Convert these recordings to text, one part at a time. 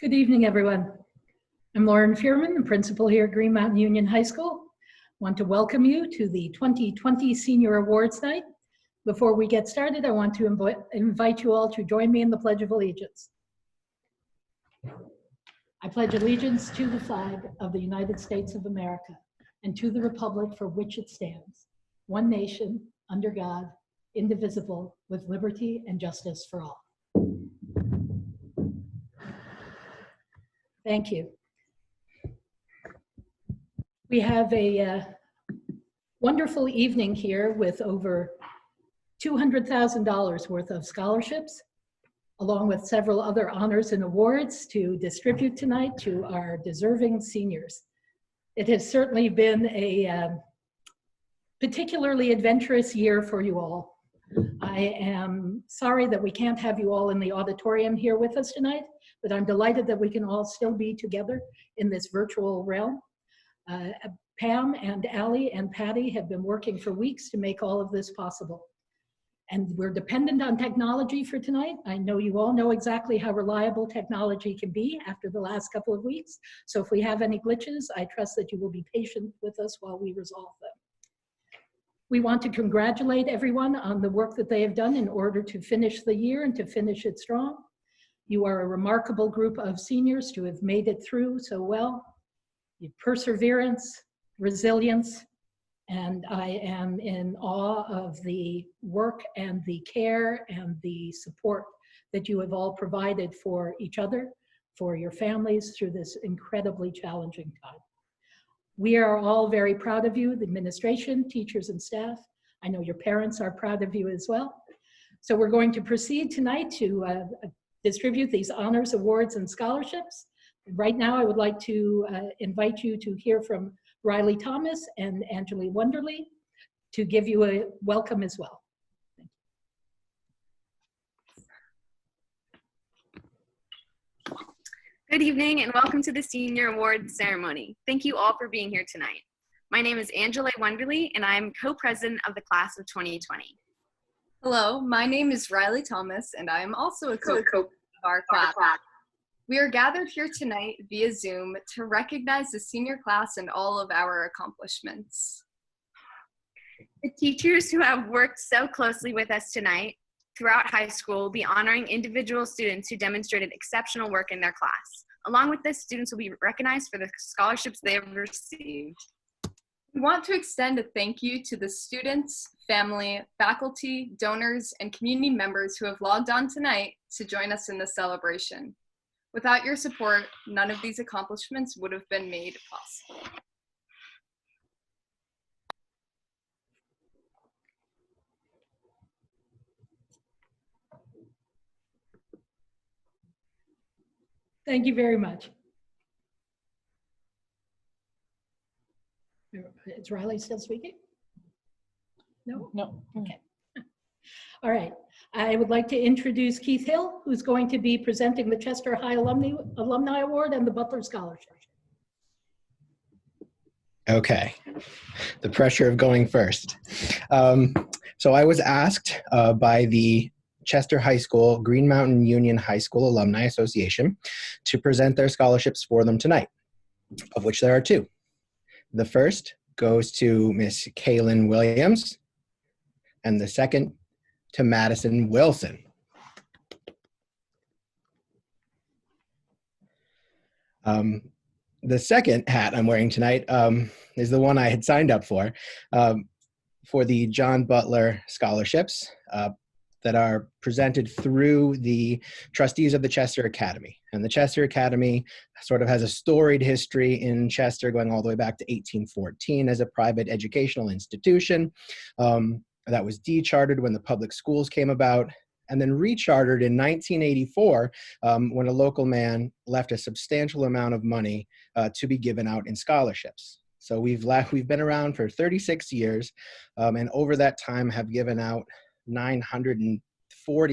Good evening, everyone. I'm Lauren Fearman, the principal here at Green Mountain Union High School. I want to welcome you to the 2020 Senior Awards Night. Before we get started, I want to invite you all to join me in the Pledge of Allegiance. I pledge allegiance to the flag of the United States of America and to the republic for which it stands, one nation, under God, indivisible, with liberty and justice for all. Thank you. We have a wonderful evening here with over $200,000 worth of scholarships, along with several other honors and awards to distribute tonight to our deserving seniors. It has certainly been a particularly adventurous year for you all. I am sorry that we can't have you all in the auditorium here with us tonight, but I'm delighted that we can all still be together in this virtual realm. Pam and Allie and Patty have been working for weeks to make all of this possible. And we're dependent on technology for tonight. I know you all know exactly how reliable technology can be after the last couple of weeks. So if we have any glitches, I trust that you will be patient with us while we resolve them. We want to congratulate everyone on the work that they have done in order to finish the year and to finish it strong. You are a remarkable group of seniors to have made it through so well. Your perseverance, resilience, and I am in awe of the work and the care and the support that you have all provided for each other, for your families through this incredibly challenging time. We are all very proud of you, the administration, teachers, and staff. I know your parents are proud of you as well. So we're going to proceed tonight to distribute these honors, awards, and scholarships. Right now, I would like to invite you to hear from Riley Thomas and Angela Wonderly to give you a welcome as well. Good evening and welcome to the Senior Awards ceremony. Thank you all for being here tonight. My name is Angela Wonderly and I'm co-president of the class of 2020. Hello, my name is Riley Thomas and I am also a co-president of our class. We are gathered here tonight via Zoom to recognize the senior class and all of our accomplishments. The teachers who have worked so closely with us tonight throughout high school will be honoring individual students who demonstrated exceptional work in their class. Along with this, students will be recognized for the scholarships they have received. We want to extend a thank you to the students, family, faculty, donors, and community members who have logged on tonight to join us in this celebration. Without your support, none of these accomplishments would have been made possible. Thank you very much. Is Riley still speaking? No? No. Okay. All right. I would like to introduce Keith Hill, who's going to be presenting the Chester High Alumni Award and the Butler Scholarship. Okay, the pressure of going first. So I was asked by the Chester High School, Green Mountain Union High School Alumni Association to present their scholarships for them tonight, of which there are two. The first goes to Miss Kaylin Williams, and the second to Madison Wilson. The second hat I'm wearing tonight is the one I had signed up for the John Butler scholarships that are presented through the trustees of the Chester Academy. And the Chester Academy sort of has a storied history in Chester going all the way back to 1814 as a private educational institution. That was dechartered when the public schools came about, and then rechartered in 1984 when a local man left a substantial amount of money to be given out in scholarships. So we've been around for 36 years, and over that time have given out $940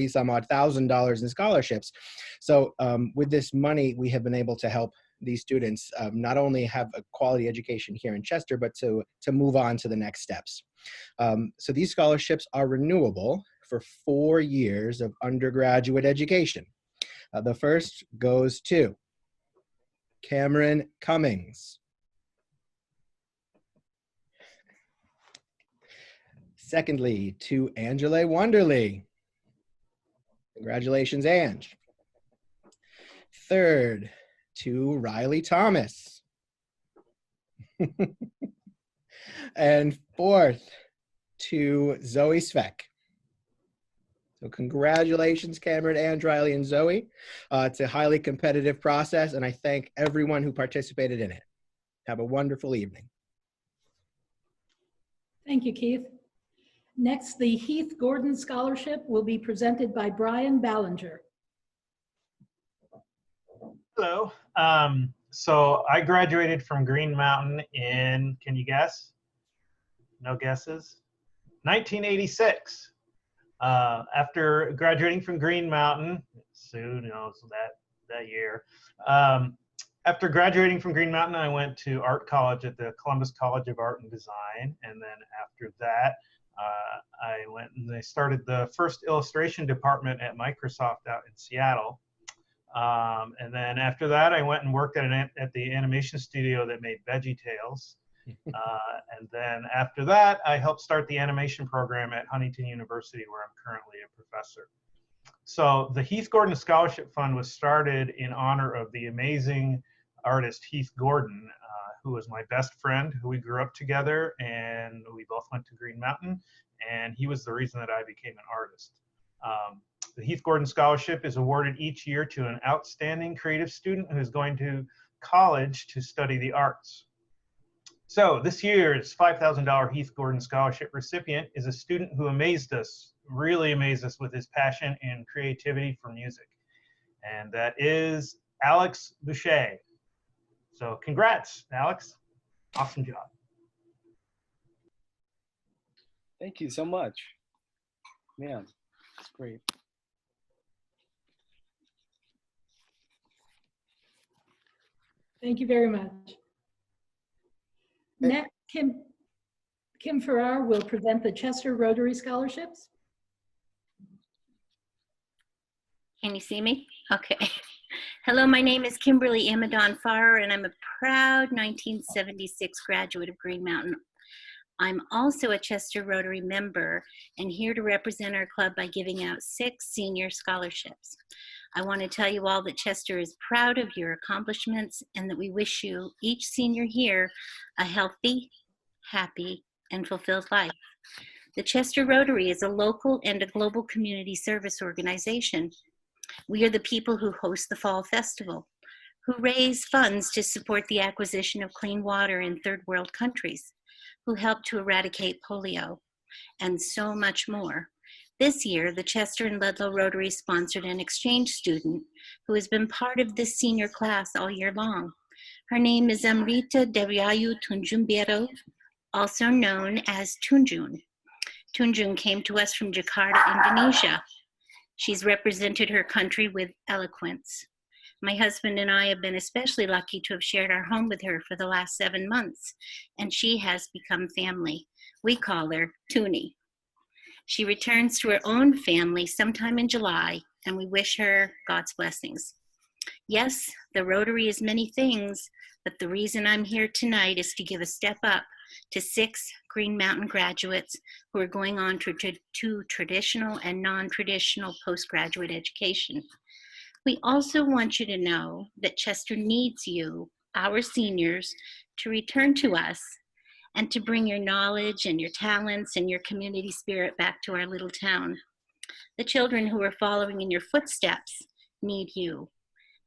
some odd thousand in scholarships. So with this money, we have been able to help these students not only have a quality education here in Chester, but to move on to the next steps. So these scholarships are renewable for 4 years of undergraduate education. The first goes to Cameron Cummings. Secondly, to Angela Wonderly. Congratulations, Ange. Third, to Riley Thomas. And fourth, to Zoe Sveck. So congratulations, Cameron, Ange, Riley, and Zoe. It's a highly competitive process, and I thank everyone who participated in it. Have a wonderful evening. Thank you, Keith. Next, the Heath Gordon Scholarship will be presented by Bryan Ballinger. Hello. So I graduated from Green Mountain in, can you guess? No guesses? 1986. After graduating from Green Mountain, Sue knows that year. After graduating from Green Mountain, I went to art college at the Columbus College of Art and Design. And then after that, I went and I started the first illustration department at Microsoft out in Seattle. And then after that, I went and worked at the animation studio that made VeggieTales. And then after that, I helped start the animation program at Huntington University, where I'm currently a professor. So the Heath Gordon Scholarship Fund was started in honor of the amazing artist Heath Gordon, who was my best friend, who we grew up together, and we both went to Green Mountain, and he was the reason that I became an artist. The Heath Gordon Scholarship is awarded each year to an outstanding creative student who's going to college to study the arts. So this year's $5,000 Heath Gordon Scholarship recipient is a student who amazed us, really amazed us with his passion and creativity for music. And that is Alex Boucher. So congrats, Alex. Awesome job. Thank you so much. Man, it's great. Thank you very much. Next, Kim Farrar will present the Chester Rotary Scholarships. Can you see me? Okay. Hello, my name is Kimberly Amadon Farrar, and I'm a proud 1976 graduate of Green Mountain. I'm also a Chester Rotary member and here to represent our club by giving out 6 senior scholarships. I want to tell you all that Chester is proud of your accomplishments and that we wish you, each senior here, a healthy, happy, and fulfilled life. The Chester Rotary is a local and a global community service organization. We are the people who host the Fall Festival, who raise funds to support the acquisition of clean water in third world countries, who help to eradicate polio, and so much more. This year, the Chester and Ludlow Rotary sponsored an exchange student who has been part of this senior class all year long. Her name is Amrita Devyayu Tunjumbero, also known as Tunjun. Tunjun came to us from Jakarta, Indonesia. She's represented her country with eloquence. My husband and I have been especially lucky to have shared our home with her for the last 7 months, and she has become family. We call her Toonie. She returns to her own family sometime in July, and we wish her God's blessings. Yes, the Rotary is many things, but the reason I'm here tonight is to give a step up to 6 Green Mountain graduates who are going on to traditional and non-traditional postgraduate education. We also want you to know that Chester needs you, our seniors, to return to us and to bring your knowledge and your talents and your community spirit back to our little town. The children who are following in your footsteps need you,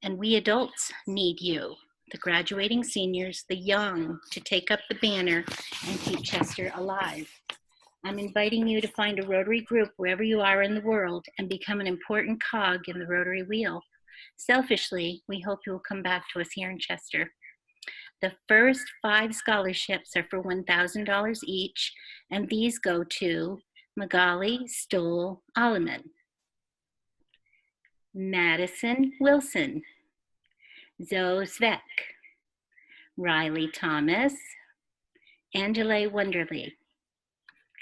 and we adults need you, the graduating seniors, the young, to take up the banner and keep Chester alive. I'm inviting you to find a Rotary group wherever you are in the world and become an important cog in the Rotary wheel. Selfishly, we hope you will come back to us here in Chester. The first 5 scholarships are for $1,000 each, and these go to Magali Stoll Alleman, Madison Wilson, Zoe Sveck, Riley Thomas, Angela Wonderly.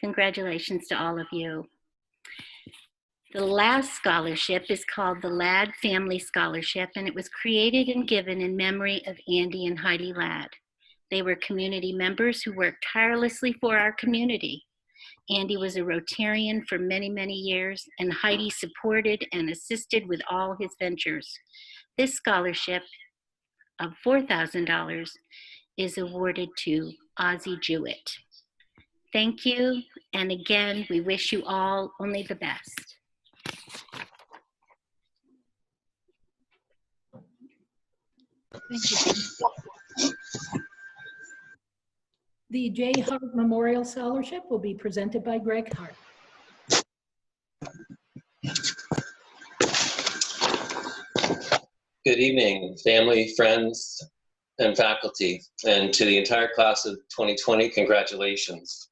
Congratulations to all of you. The last scholarship is called the Ladd Family Scholarship, and it was created and given in memory of Andy and Heidi Ladd. They were community members who worked tirelessly for our community. Andy was a Rotarian for many, many years, and Heidi supported and assisted with all his ventures. This scholarship of $4,000 is awarded to Ozzie Jewett. Thank you, and again, we wish you all only the best. Thank you. The J. Hart Memorial Scholarship will be presented by Greg Hart. Good evening, family, friends, and faculty, and to the entire class of 2020, congratulations.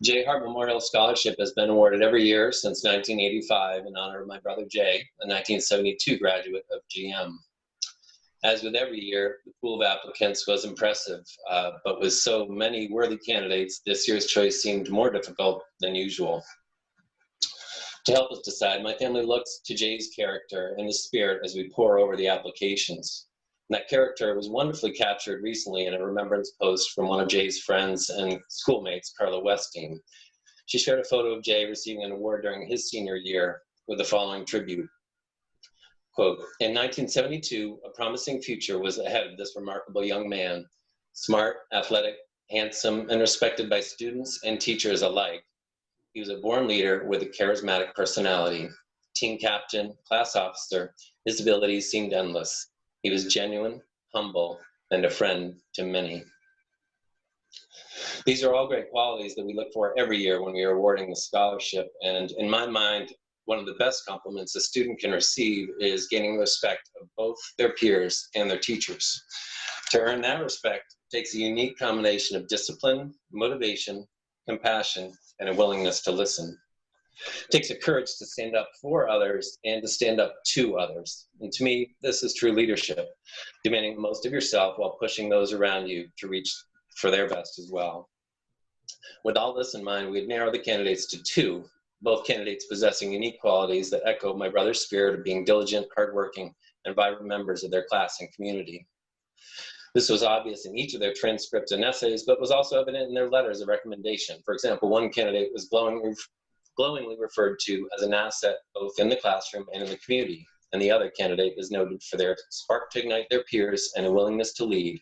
J. Hart Memorial Scholarship has been awarded every year since 1985 in honor of my brother Jay, a 1972 graduate of GM. As with every year, the pool of applicants was impressive, but with so many worthy candidates, this year's choice seemed more difficult than usual. To help us decide, my family looked to Jay's character and his spirit as we pore over the applications. And that character was wonderfully captured recently in a remembrance post from one of Jay's friends and schoolmates, Carla Westing. She shared a photo of Jay receiving an award during his senior year with the following tribute. Quote, in 1972, a promising future was ahead of this remarkable young man, smart, athletic, handsome, and respected by students and teachers alike. He was a born leader with a charismatic personality. Team captain, class officer, his abilities seemed endless. He was genuine, humble, and a friend to many. These are all great qualities that we look for every year when we are awarding the scholarship. And in my mind, one of the best compliments a student can receive is gaining the respect of both their peers and their teachers. To earn that respect takes a unique combination of discipline, motivation, compassion, and a willingness to listen. It takes a courage to stand up for others and to stand up to others. And to me, this is true leadership, demanding the most of yourself while pushing those around you to reach for their best as well. With all this in mind, we'd narrow the candidates to two, both candidates possessing unique qualities that echo my brother's spirit of being diligent, hardworking, and vibrant members of their class and community. This was obvious in each of their transcripts and essays, but was also evident in their letters of recommendation. For example, one candidate was glowingly referred to as an asset both in the classroom and in the community, and the other candidate is noted for their spark to ignite their peers and a willingness to lead,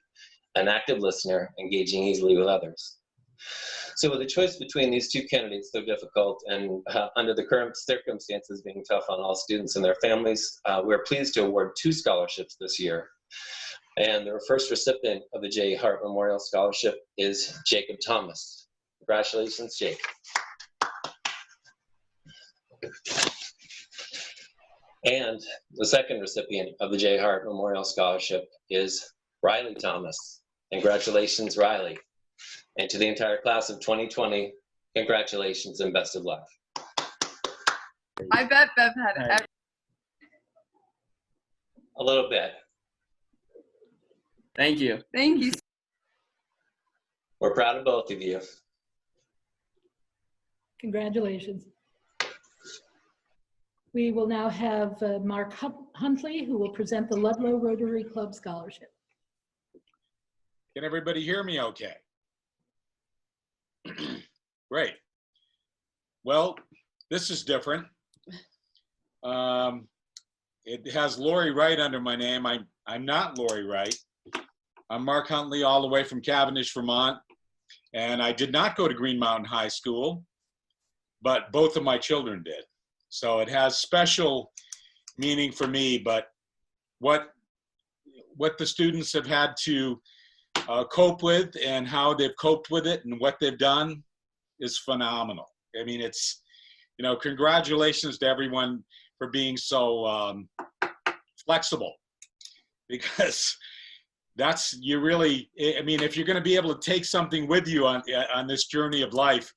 an active listener, engaging easily with others. So with the choice between these two candidates, though difficult, and under the current circumstances being tough on all students and their families, we're pleased to award two scholarships this year. And the first recipient of the J. Hart Memorial Scholarship is Jacob Thomas. Congratulations, Jake. And the second recipient of the J. Hart Memorial Scholarship is Riley Thomas. Congratulations, Riley. And to the entire class of 2020, congratulations and best of luck. I bet Bev had A little bit. Thank you. Thank you. We're proud of both of you. Congratulations. We will now have Mark Huntley, who will present the Ludlow Rotary Club Scholarship. Can everybody hear me okay? Great. Well, this is different. It has Lori Wright under my name. I'm not Lori Wright. I'm Mark Huntley, all the way from Cavendish, Vermont. And I did not go to Green Mountain High School, but both of my children did. So it has special meaning for me, but what the students have had to cope with and how they've coped with it and what they've done is phenomenal. I mean, it's, you know, congratulations to everyone for being so flexible, because that's, you really, I mean, if you're going to be able to take something with you on this journey of life,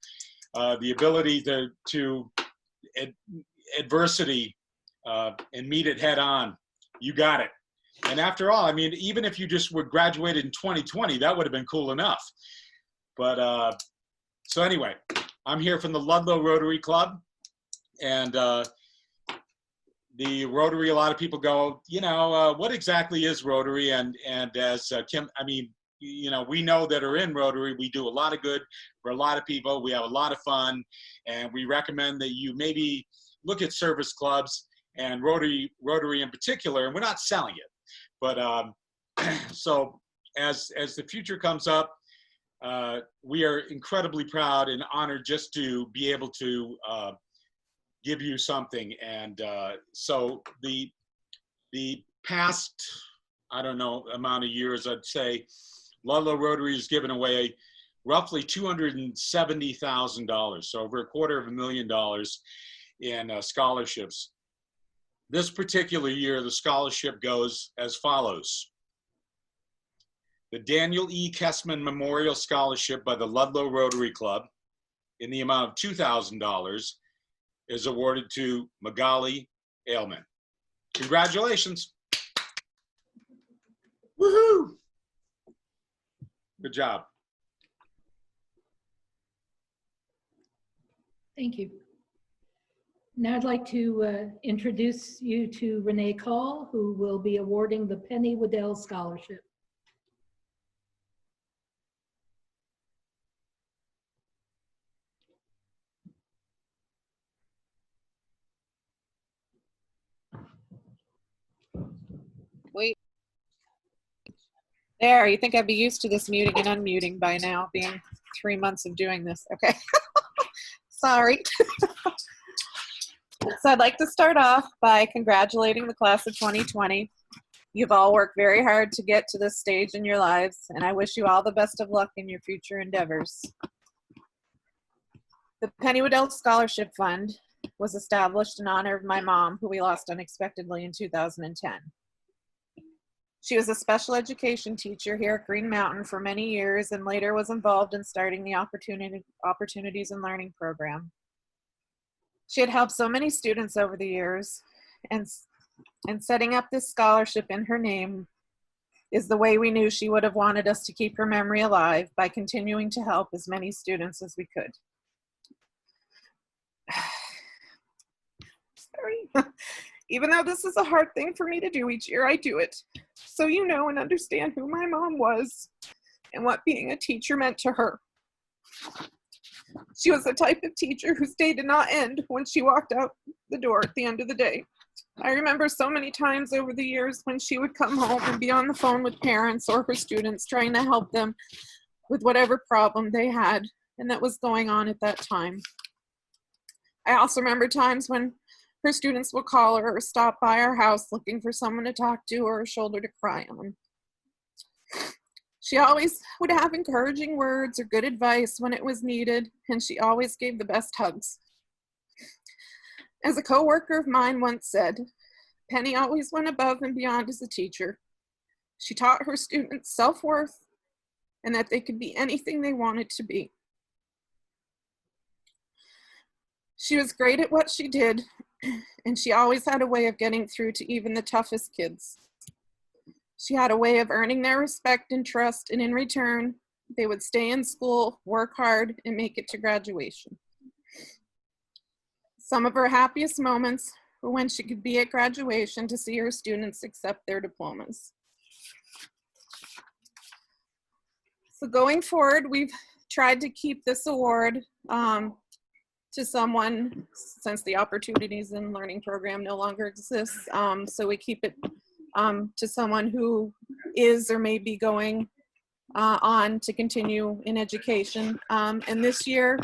the ability to adversity and meet it head on, you got it. And after all, I mean, even if you just were graduated in 2020, that would have been cool enough. But so anyway, I'm here from the Ludlow Rotary Club. And the Rotary, a lot of people go, you know, what exactly is Rotary? And as Kim, I mean, you know, we know that are in Rotary, we do a lot of good for a lot of people. We have a lot of fun, and we recommend that you maybe look at service clubs and Rotary in particular. And we're not selling it, but so as the future comes up, we are incredibly proud and honored just to be able to give you something. And so the past, I don't know, amount of years, I'd say Ludlow Rotary has given away roughly $270,000, so over $250,000 in scholarships. This particular year, the scholarship goes as follows. The Daniel E. Kessman Memorial Scholarship by the Ludlow Rotary Club in the amount of $2,000 is awarded to Magali Ailman. Congratulations. Woohoo! Good job. Thank you. Now I'd like to introduce you to Renee Call, who will be awarding the Penny Waddell Scholarship. Wait. There, you think I'd be used to this muting and unmuting by now, being 3 months of doing this. Okay. Sorry. So I'd like to start off by congratulating the class of 2020. You've all worked very hard to get to this stage in your lives, and I wish you all the best of luck in your future endeavors. The Penny Waddell Scholarship Fund was established in honor of my mom, who we lost unexpectedly in 2010. She was a special education teacher here at Green Mountain for many years and later was involved in starting the Opportunities and Learning program. She had helped so many students over the years, and setting up this scholarship in her name is the way we knew she would have wanted us to keep her memory alive by continuing to help as many students as we could. Sorry. Even though this is a hard thing for me to do each year, I do it. So you know and understand who my mom was and what being a teacher meant to her. She was the type of teacher whose day did not end when she walked out the door at the end of the day. I remember so many times over the years when she would come home and be on the phone with parents or her students trying to help them with whatever problem they had and that was going on at that time. I also remember times when her students would call her or stop by our house looking for someone to talk to or a shoulder to cry on. She always would have encouraging words or good advice when it was needed, and she always gave the best hugs. As a coworker of mine once said, Penny always went above and beyond as a teacher. She taught her students self-worth and that they could be anything they wanted to be. She was great at what she did, and she always had a way of getting through to even the toughest kids. She had a way of earning their respect and trust, and in return, they would stay in school, work hard, and make it to graduation. Some of her happiest moments were when she could be at graduation to see her students accept their diplomas. So going forward, we've tried to keep this award to someone, since the Opportunities and Learning program no longer exists, so we keep it to someone who is or may be going on to continue in education. And this year,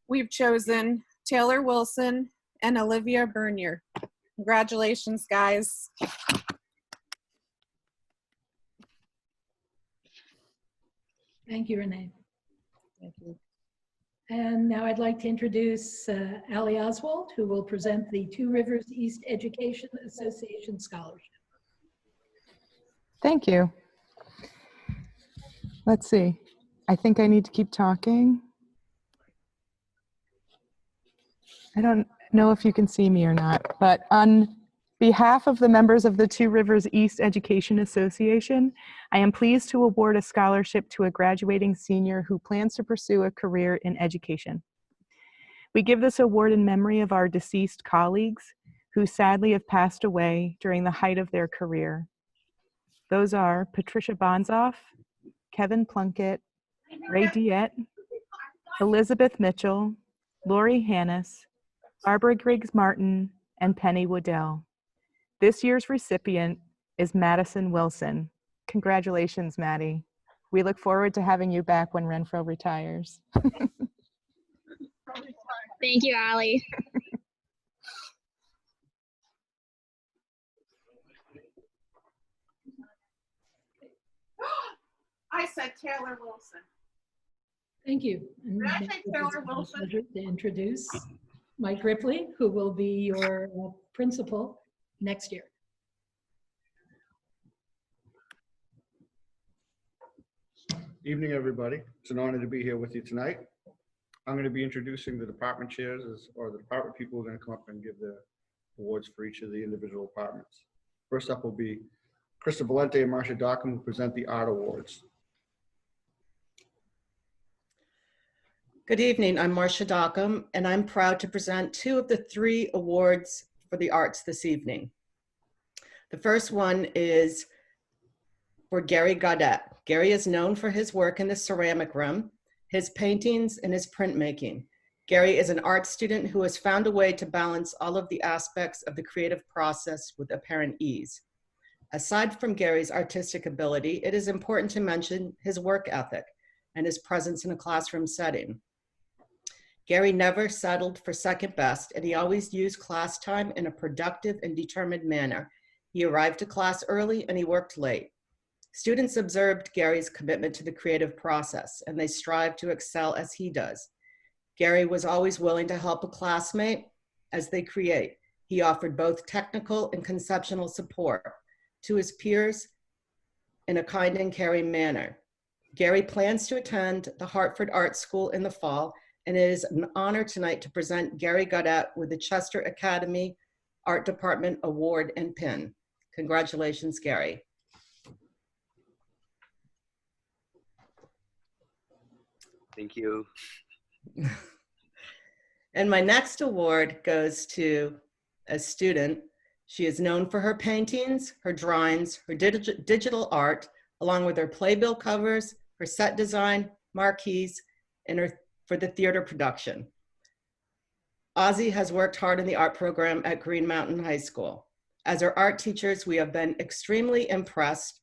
we've chosen Taylor Wilson and Olivia Bernier. Congratulations, guys. Thank you, Renee. Thank you. And now I'd like to introduce Allie Oswald, who will present the Two Rivers East Education Association Scholarship. Thank you. Let's see. I think I need to keep talking. I don't know if you can see me or not, but on behalf of the members of the Two Rivers East Education Association, I am pleased to award a scholarship to a graduating senior who plans to pursue a career in education. We give this award in memory of our deceased colleagues who sadly have passed away during the height of their career. Those are Patricia Bonzoff, Kevin Plunkett, Ray Diet, Elizabeth Mitchell, Lori Hannes, Barbara Griggs Martin, and Penny Waddell. This year's recipient is Madison Wilson. Congratulations, Maddie. We look forward to having you back when Renfro retires. Thank you, Allie. I said Taylor Wilson. Thank you. And Did I now say it Taylor is my Wilson? pleasure to introduce Mike Ripley, who will be your principal next year. Evening, everybody. It's an honor to be here with you tonight. I'm going to be introducing the department chairs, or the department people are going to come up and give the awards for each of the individual departments. First up will be Krista Valente and Marcia Dockham, who present the art awards. Good evening, I'm Marcia Dockham, and I'm proud to present 2 of the 3 awards for the arts this evening. The first one is for Gary Gaudet. Gary is known for his work in the ceramic room, his paintings, and his printmaking. Gary is an art student who has found a way to balance all of the aspects of the creative process with apparent ease. Aside from Gary's artistic ability, it is important to mention his work ethic and his presence in a classroom setting. Gary never settled for second best, and he always used class time in a productive and determined manner. He arrived to class early and he worked late. Students observed Gary's commitment to the creative process, and they strived to excel as he does. Gary was always willing to help a classmate as they create. He offered both technical and conceptual support to his peers in a kind and caring manner. Gary plans to attend the Hartford Art School in the fall, and it is an honor tonight to present Gary Gaudet with the Chester Academy Art Department Award and Pin. Congratulations, Gary. Thank you. And my next award goes to a student. She is known for her paintings, her drawings, her digital art, along with her playbill covers, her set design, marquees, and her for the theater production. Ozzy has worked hard in the art program at Green Mountain High School. As our art teachers, we have been extremely impressed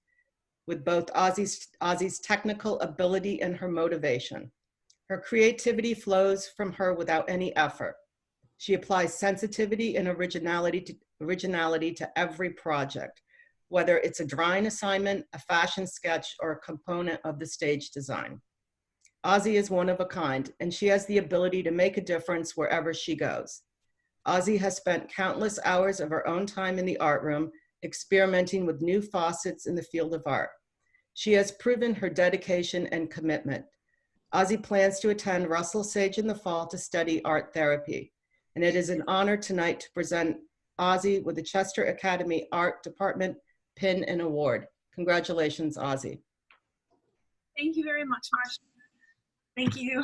with both Ozzy's technical ability and her motivation. Her creativity flows from her without any effort. She applies sensitivity and originality to every project, whether it's a drawing assignment, a fashion sketch, or a component of the stage design. Ozzy is one of a kind, and she has the ability to make a difference wherever she goes. Ozzy has spent countless hours of her own time in the art room, experimenting with new facets in the field of art. She has proven her dedication and commitment. Ozzy plans to attend Russell Sage in the fall to study art therapy, and it is an honor tonight to present Ozzy with the Chester Academy Art Department Pin and Award. Congratulations, Ozzy. Thank you very much, Marcia. Thank you.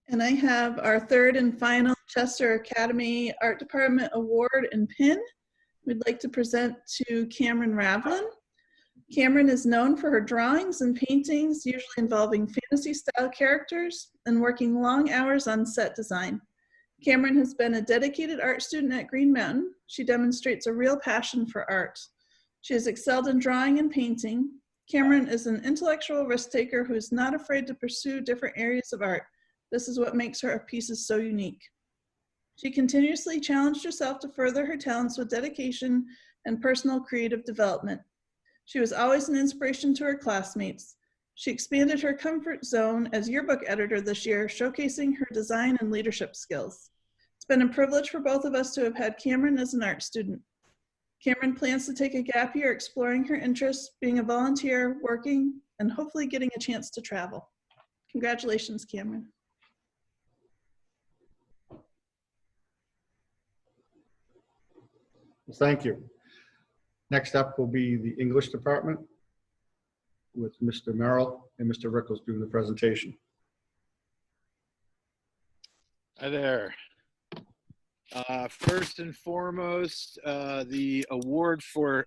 And I have our 3rd and final Chester Academy Art Department Award and Pin. We'd like to present to Cameron Ravlin. Cameron is known for her drawings and paintings, usually involving fantasy-style characters, and working long hours on set design. Cameron has been a dedicated art student at Green Mountain. She demonstrates a real passion for art. She has excelled in drawing and painting. Cameron is an intellectual risk taker who is not afraid to pursue different areas of art. This is what makes her pieces so unique. She continuously challenged herself to further her talents with dedication and personal creative development. She was always an inspiration to her classmates. She expanded her comfort zone as yearbook editor this year, showcasing her design and leadership skills. It's been a privilege for both of us to have had Cameron as an art student. Cameron plans to take a gap year exploring her interests, being a volunteer, working, and hopefully getting a chance to travel. Congratulations, Cameron. Well, thank you. Next up will be the English department with Mr. Merrill and Mr. Rickles doing the presentation. Hi there. First and foremost, the award for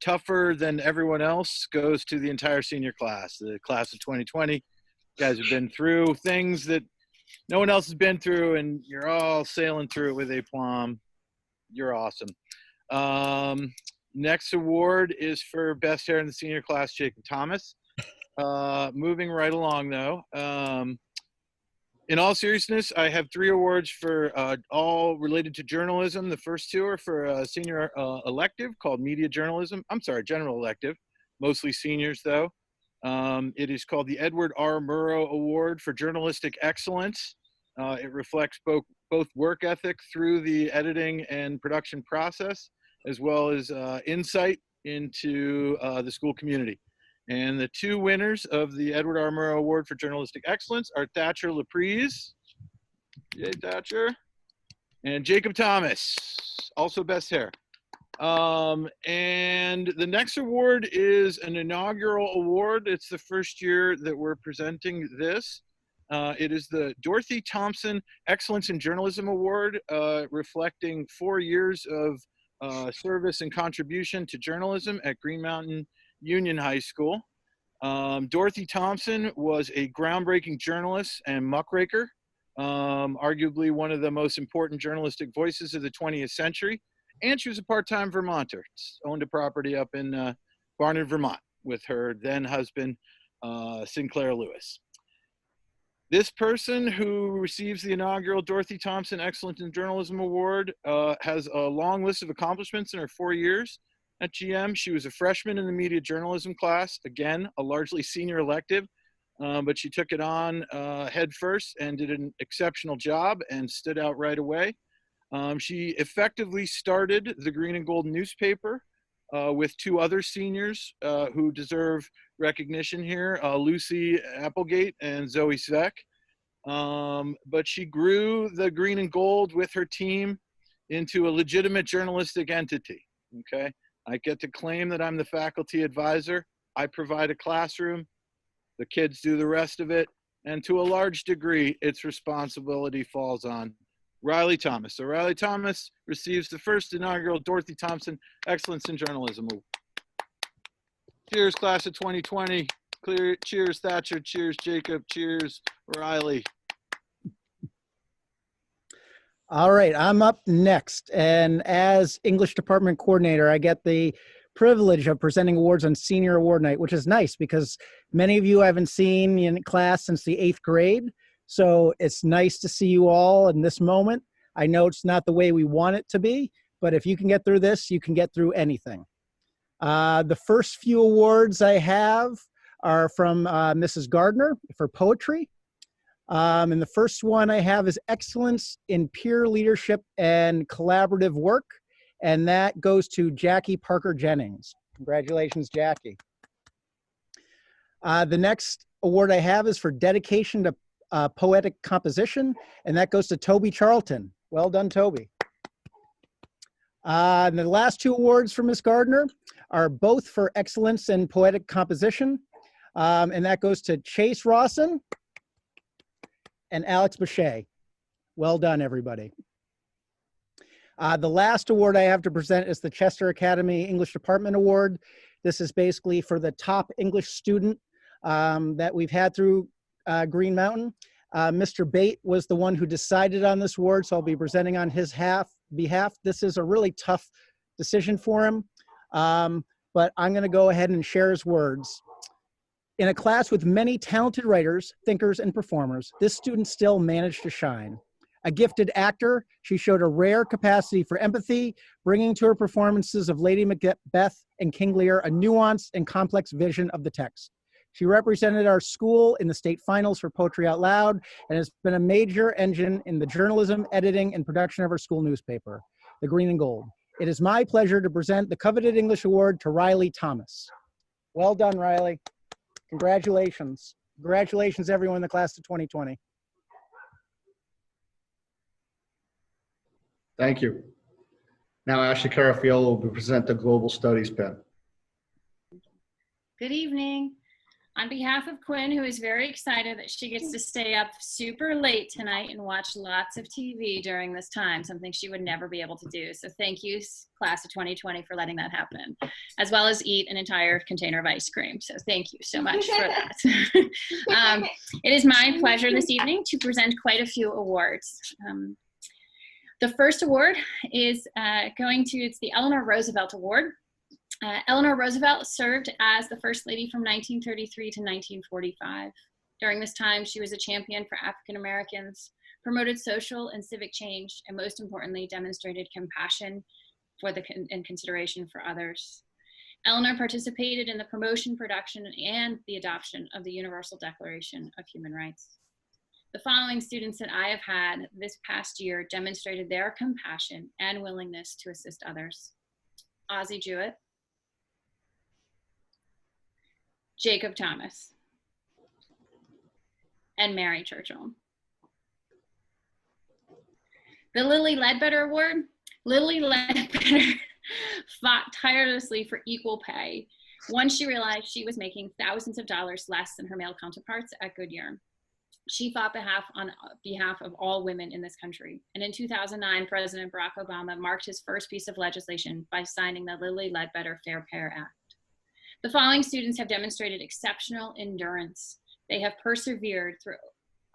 tougher than everyone else goes to the entire senior class, the class of 2020. You guys have been through things that no one else has been through, and you're all sailing through it with aplomb. You're awesome. Next award is for best hair in the senior class, Jacob Thomas. Moving right along, though. In all seriousness, I have 3 awards for all related to journalism. The first 2 are for a senior elective called media journalism. I'm sorry, general elective, mostly seniors though. It is called the Edward R. Murrow Award for Journalistic Excellence. It reflects both work ethic through the editing and production process, as well as insight into the school community. And the 2 winners of the Edward R. Murrow Award for Journalistic Excellence are Thatcher Laprise, yay Thatcher, and Jacob Thomas, also best hair. And the next award is an inaugural award. It's the first year that we're presenting this. It is the Dorothy Thompson Excellence in Journalism Award, reflecting 4 years of service and contribution to journalism at Green Mountain Union High School. Dorothy Thompson was a groundbreaking journalist and muckraker, arguably one of the most important journalistic voices of the 20th century. And she was a part-time Vermonter, owned a property up in Barnard, Vermont, with her then husband, Sinclair Lewis. This person who receives the inaugural Dorothy Thompson Excellence in Journalism Award has a long list of accomplishments in her 4 years at GM. She was a freshman in the media journalism class, again, a largely senior elective, but she took it on head first and did an exceptional job and stood out right away. She effectively started the Green and Gold newspaper with 2 other seniors who deserve recognition here, Lucy Applegate and Zoe Sveck. But she grew the Green and Gold with her team into a legitimate journalistic entity, okay? I get to claim that I'm the faculty advisor. I provide a classroom. The kids do the rest of it. And to a large degree, its responsibility falls on Riley Thomas. So Riley Thomas receives the first inaugural Dorothy Thompson Excellence in Journalism Award. Cheers, class of 2020. Cheers, Thatcher. Cheers, Jacob. Cheers, Riley. All right, I'm up next. And as English department coordinator, I get the privilege of presenting awards on senior award night, which is nice because many of you I haven't seen in class since the 8th grade. So it's nice to see you all in this moment. I know it's not the way we want it to be, but if you can get through this, you can get through anything. The first few awards I have are from Mrs. Gardner for poetry. And the first one I have is Excellence in Peer Leadership and Collaborative Work. And that goes to Jackie Parker Jennings. Congratulations, Jackie. The next award I have is for dedication to poetic composition. And that goes to Toby Charlton. Well done, Toby. And the last 2 awards for Ms. Gardner are both for excellence in poetic composition. And that goes to Chase Rawson and Alex Boucher. Well done, everybody. The last award I have to present is the Chester Academy English Department Award. This is basically for the top English student that we've had through Green Mountain. Mr. Bate was the one who decided on this award, so I'll be presenting on his behalf. This is a really tough decision for him, but I'm gonna go ahead and share his words. In a class with many talented writers, thinkers, and performers, this student still managed to shine. A gifted actor, she showed a rare capacity for empathy, bringing to her performances of Lady Macbeth and King Lear a nuanced and complex vision of the text. She represented our school in the state finals for Poetry Out Loud and has been a major engine in the journalism, editing, and production of our school newspaper, the Green and Gold. It is my pleasure to present the coveted English Award to Riley Thomas. Well done, Riley. Congratulations. Congratulations, everyone in the class of 2020. Thank you. Now Ashley Carafiello will present the Global Studies Pen. Good evening. On behalf of Quinn, who is very excited that she gets to stay up super late tonight and watch lots of TV during this time, something she would never be able to do. So thank you, class of 2020, for letting that happen, as well as eat an entire container of ice cream. So thank you so much for that. It is my pleasure this evening to present quite a few awards. The first award is it's the Eleanor Roosevelt Award. Eleanor Roosevelt served as the First Lady from 1933 to 1945. During this time, she was a champion for African Americans, promoted social and civic change, and most importantly, demonstrated compassion and consideration for others. Eleanor participated in the promotion, production, and the adoption of the Universal Declaration of Human Rights. The following students that I have had this past year demonstrated their compassion and willingness to assist others. Ozzie Jewett, Jacob Thomas, and Mary Churchill. The Lily Ledbetter Award. Lily Ledbetter fought tirelessly for equal pay once she realized she was making thousands of dollars less than her male counterparts at Goodyear. She fought on behalf of all women in this country. And in 2009, President Barack Obama marked his first piece of legislation by signing the Lily Ledbetter Fair Pay Act. The following students have demonstrated exceptional endurance. They have persevered through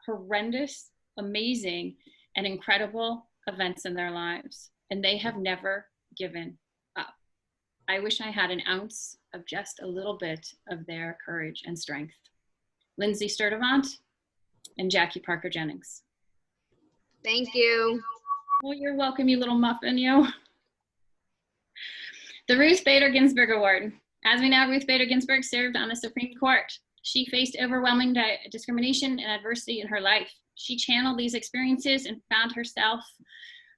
horrendous, amazing, and incredible events in their lives, and they have never given up. I wish I had an ounce of just a little bit of their courage and strength. Lindsay Sturdivant and Jackie Parker Jennings. Thank you. Well, you're welcome, you little muffin, you. The Ruth Bader Ginsburg Award. As we know, Ruth Bader Ginsburg served on the Supreme Court. She faced overwhelming discrimination and adversity in her life. She channeled these experiences and found herself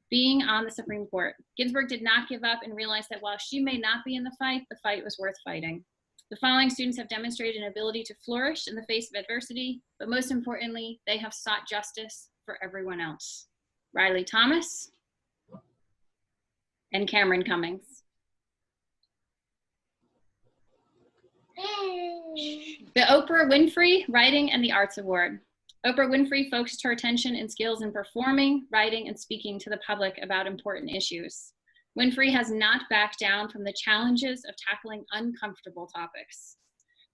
being on the Supreme Court. Ginsburg did not give up and realized that while she may not be in the fight was worth fighting. The following students have demonstrated an ability to flourish in the face of adversity, but most importantly, they have sought justice for everyone else. Riley Thomas and Cameron Cummings. The Oprah Winfrey Writing and the Arts Award. Oprah Winfrey focused her attention and skills in performing, writing, and speaking to the public about important issues. Winfrey has not backed down from the challenges of tackling uncomfortable topics.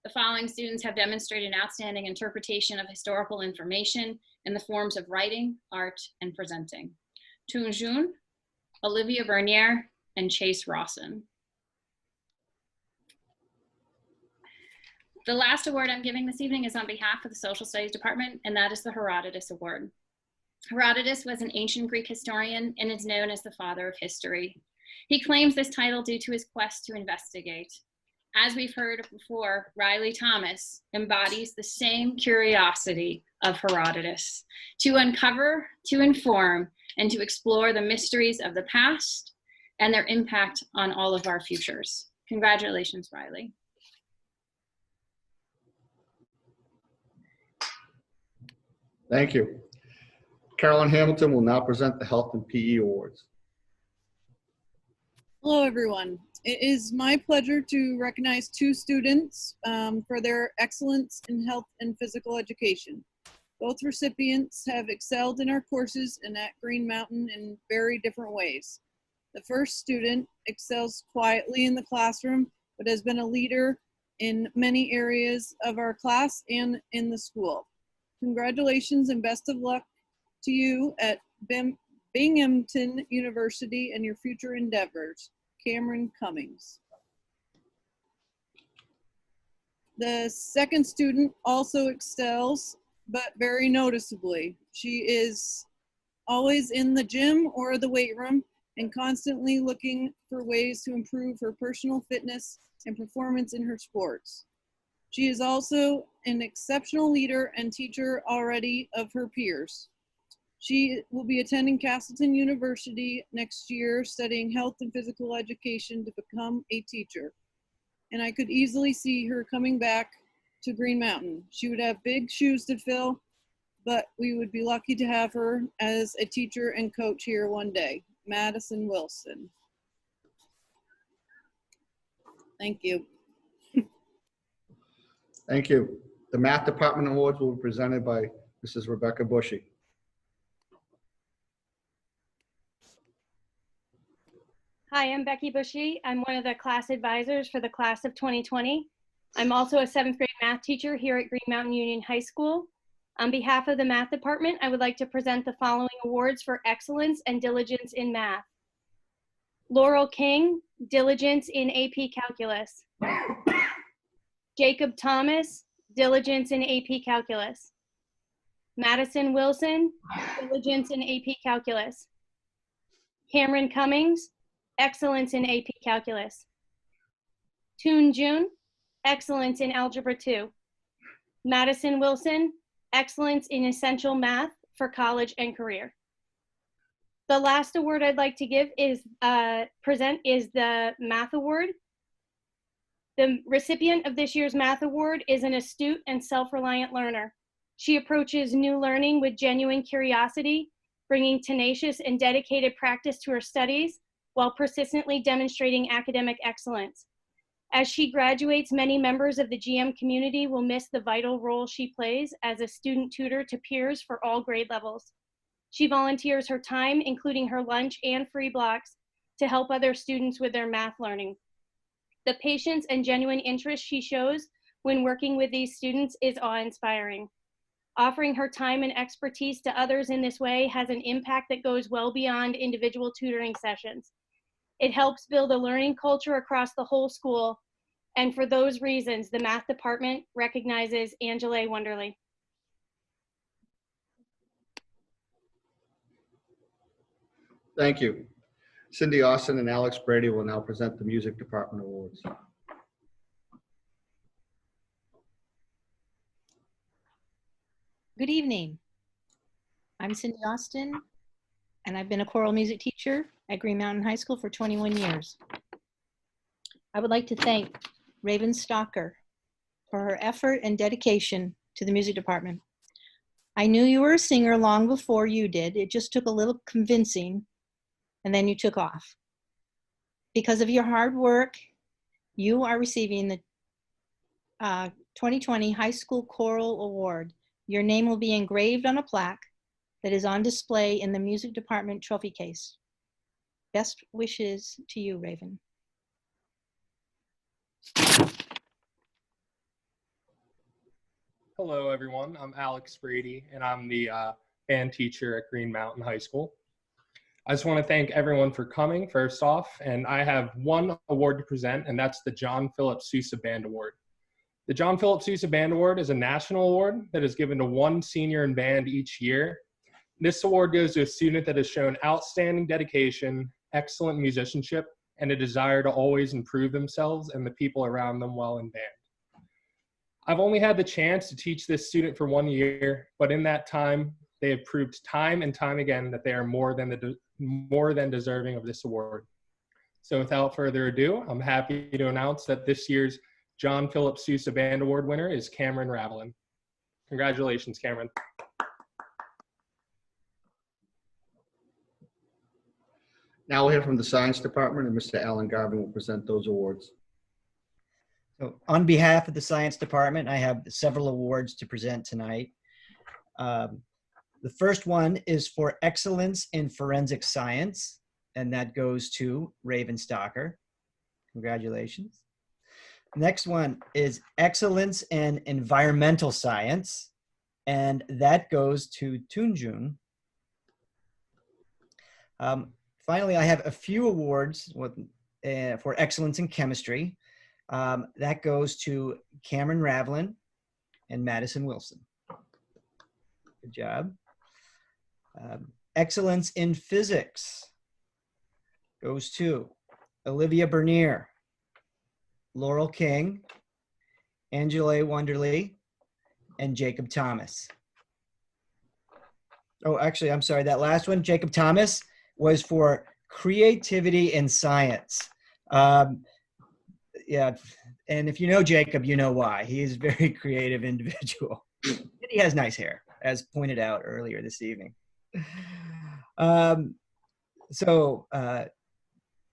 The following students have demonstrated an outstanding interpretation of historical information in the forms of writing, art, and presenting. Toon Jun, Olivia Bernier, and Chase Rawson. The last award I'm giving this evening is on behalf of the Social Studies Department, and that is the Herodotus Award. Herodotus was an ancient Greek historian and is known as the father of history. He claims this title due to his quest to investigate. As we've heard before, Riley Thomas embodies the same curiosity of Herodotus, to uncover, to inform, and to explore the mysteries of the past and their impact on all of our futures. Congratulations, Riley. Thank you. Carolyn Hamilton will now present the Health and PE Awards. Hello, everyone. It is my pleasure to recognize two students for their excellence in health and physical education. Both recipients have excelled in our courses and at Green Mountain in very different ways. The first student excels quietly in the classroom, but has been a leader in many areas of our class and in the school. Congratulations and best of luck to you at Binghamton University and your future endeavors. Cameron Cummings. The second student also excels, but very noticeably. She is always in the gym or the weight room and constantly looking for ways to improve her personal fitness and performance in her sports. She is also an exceptional leader and teacher already of her peers. She will be attending Castleton University next year, studying health and physical education to become a teacher. And I could easily see her coming back to Green Mountain. She would have big shoes to fill, but we would be lucky to have her as a teacher and coach here one day. Madison Wilson. Thank you. Thank you. The Math Department Awards will be presented by Mrs. Rebecca Bushy. Hi, I'm Becky Bushy. I'm one of the class advisors for the class of 2020. I'm also a 7th grade math teacher here at Green Mountain Union High School. On behalf of the math department, I would like to present the following awards for excellence and diligence in math. Laurel King, diligence in AP Calculus. Jacob Thomas, diligence in AP Calculus. Madison Wilson, diligence in AP Calculus. Cameron Cummings, excellence in AP Calculus. Toon June, excellence in Algebra 2. Madison Wilson, excellence in essential math for college and career. The last award I'd like to give is present is the Math Award. The recipient of this year's Math Award is an astute and self-reliant learner. She approaches new learning with genuine curiosity, bringing tenacious and dedicated practice to her studies while persistently demonstrating academic excellence. As she graduates, many members of the GM community will miss the vital role she plays as a student tutor to peers for all grade levels. She volunteers her time, including her lunch and free blocks, to help other students with their math learning. The patience and genuine interest she shows when working with these students is awe-inspiring. Offering her time and expertise to others in this way has an impact that goes well beyond individual tutoring sessions. It helps build a learning culture across the whole school, and for those reasons, the math department recognizes Angela Wonderly. Thank you. Cindy Austin and Alex Brady will now present the Music Department Awards. Good evening. I'm Cindy Austin, and I've been a choral music teacher at Green Mountain High School for 21 years. I would like to thank Raven Stalker for her effort and dedication to the music department. I knew you were a singer long before you did. It just took a little convincing, and then you took off. Because of your hard work, you are receiving the 2020 High School Choral Award. Your name will be engraved on a plaque that is on display in the music department trophy case. Best wishes to you, Raven. Hello, everyone. I'm Alex Brady, and I'm the band teacher at Green Mountain High School. I just want to thank everyone for coming, first off, and I have one award to present, and that's the John Philip Sousa Band Award. The John Philip Sousa Band Award is a national award that is given to one senior in band each year. This award goes to a student that has shown outstanding dedication, excellent musicianship, and a desire to always improve themselves and the people around them while in band. I've only had the chance to teach this student for 1 year, but in that time, they have proved time and time again that they are more than deserving of this award. So without further ado, I'm happy to announce that this year's John Philip Sousa Band Award winner is Cameron Ravelin. Congratulations, Cameron. Now we'll hear from the Science Department, and Mr. Alan Garvin will present those awards. So on behalf of the Science Department, I have several awards to present tonight. The first one is for excellence in forensic science, and that goes to Raven Stalker. Congratulations. Next one is excellence in environmental science, and that goes to Tunjun. Finally, I have a few awards for excellence in chemistry. That goes to Cameron Ravelin and Madison Wilson. Good job. Excellence in physics goes to Olivia Bernier, Laurel King, Angela Wonderly, and Jacob Thomas. Oh, actually, I'm sorry. That last one, Jacob Thomas, was for creativity in science. Yeah, and if you know Jacob, you know why. He is a very creative individual. And he has nice hair, as pointed out earlier this evening.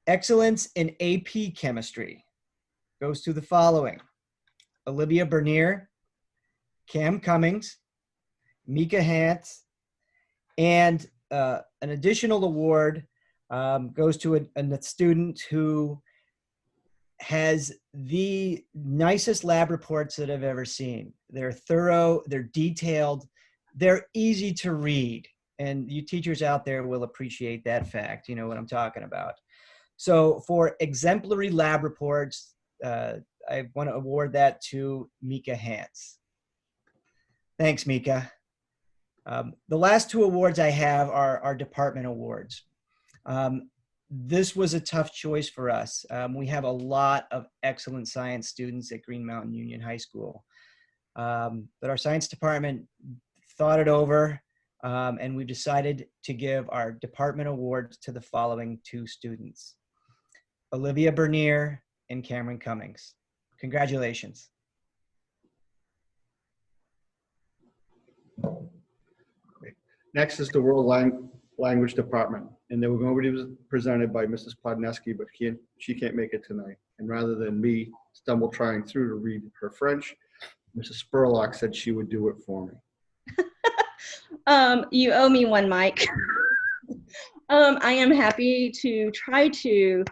Excellence in AP chemistry goes to the following: Olivia Bernier, Cam Cummings, Mika Hantz, and an additional award goes to a student who has the nicest lab reports that I've ever seen. They're thorough, they're detailed, they're easy to read. And you teachers out there will appreciate that fact. You know what I'm talking about. So for exemplary lab reports, I want to award that to Mika Hantz. Thanks, Mika. The last two awards I have are our department awards. This was a tough choice for us. We have a lot of excellent science students at Green Mountain Union High School. But our science department thought it over, and we've decided to give our department awards to the following two students: Olivia Bernier and Cameron Cummings. Congratulations. Next is the World Language Department, and they were going to be presented by Mrs. Podneski, but she can't make it tonight. And rather than me stumble trying through to read her French, Mrs. Spurlock said she would do it for me. You owe me one, Mike. I am happy to try to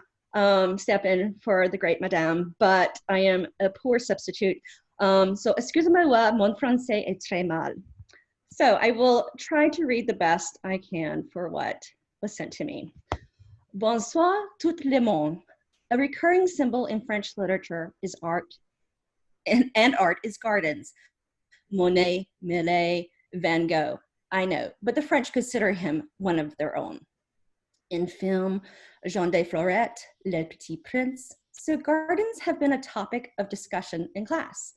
step in for the great madame, but I am a poor substitute. So excusez-moi, mon français est très mal. So I will try to read the best I can for what was sent to me. Bonsoir tout le monde. A recurring symbol in French literature is art, and art is gardens. Monet, Millet, Van Gogh. I know, but the French consider him one of their own. In film, Jean de Florette, Le Petit Prince, so gardens have been a topic of discussion in class.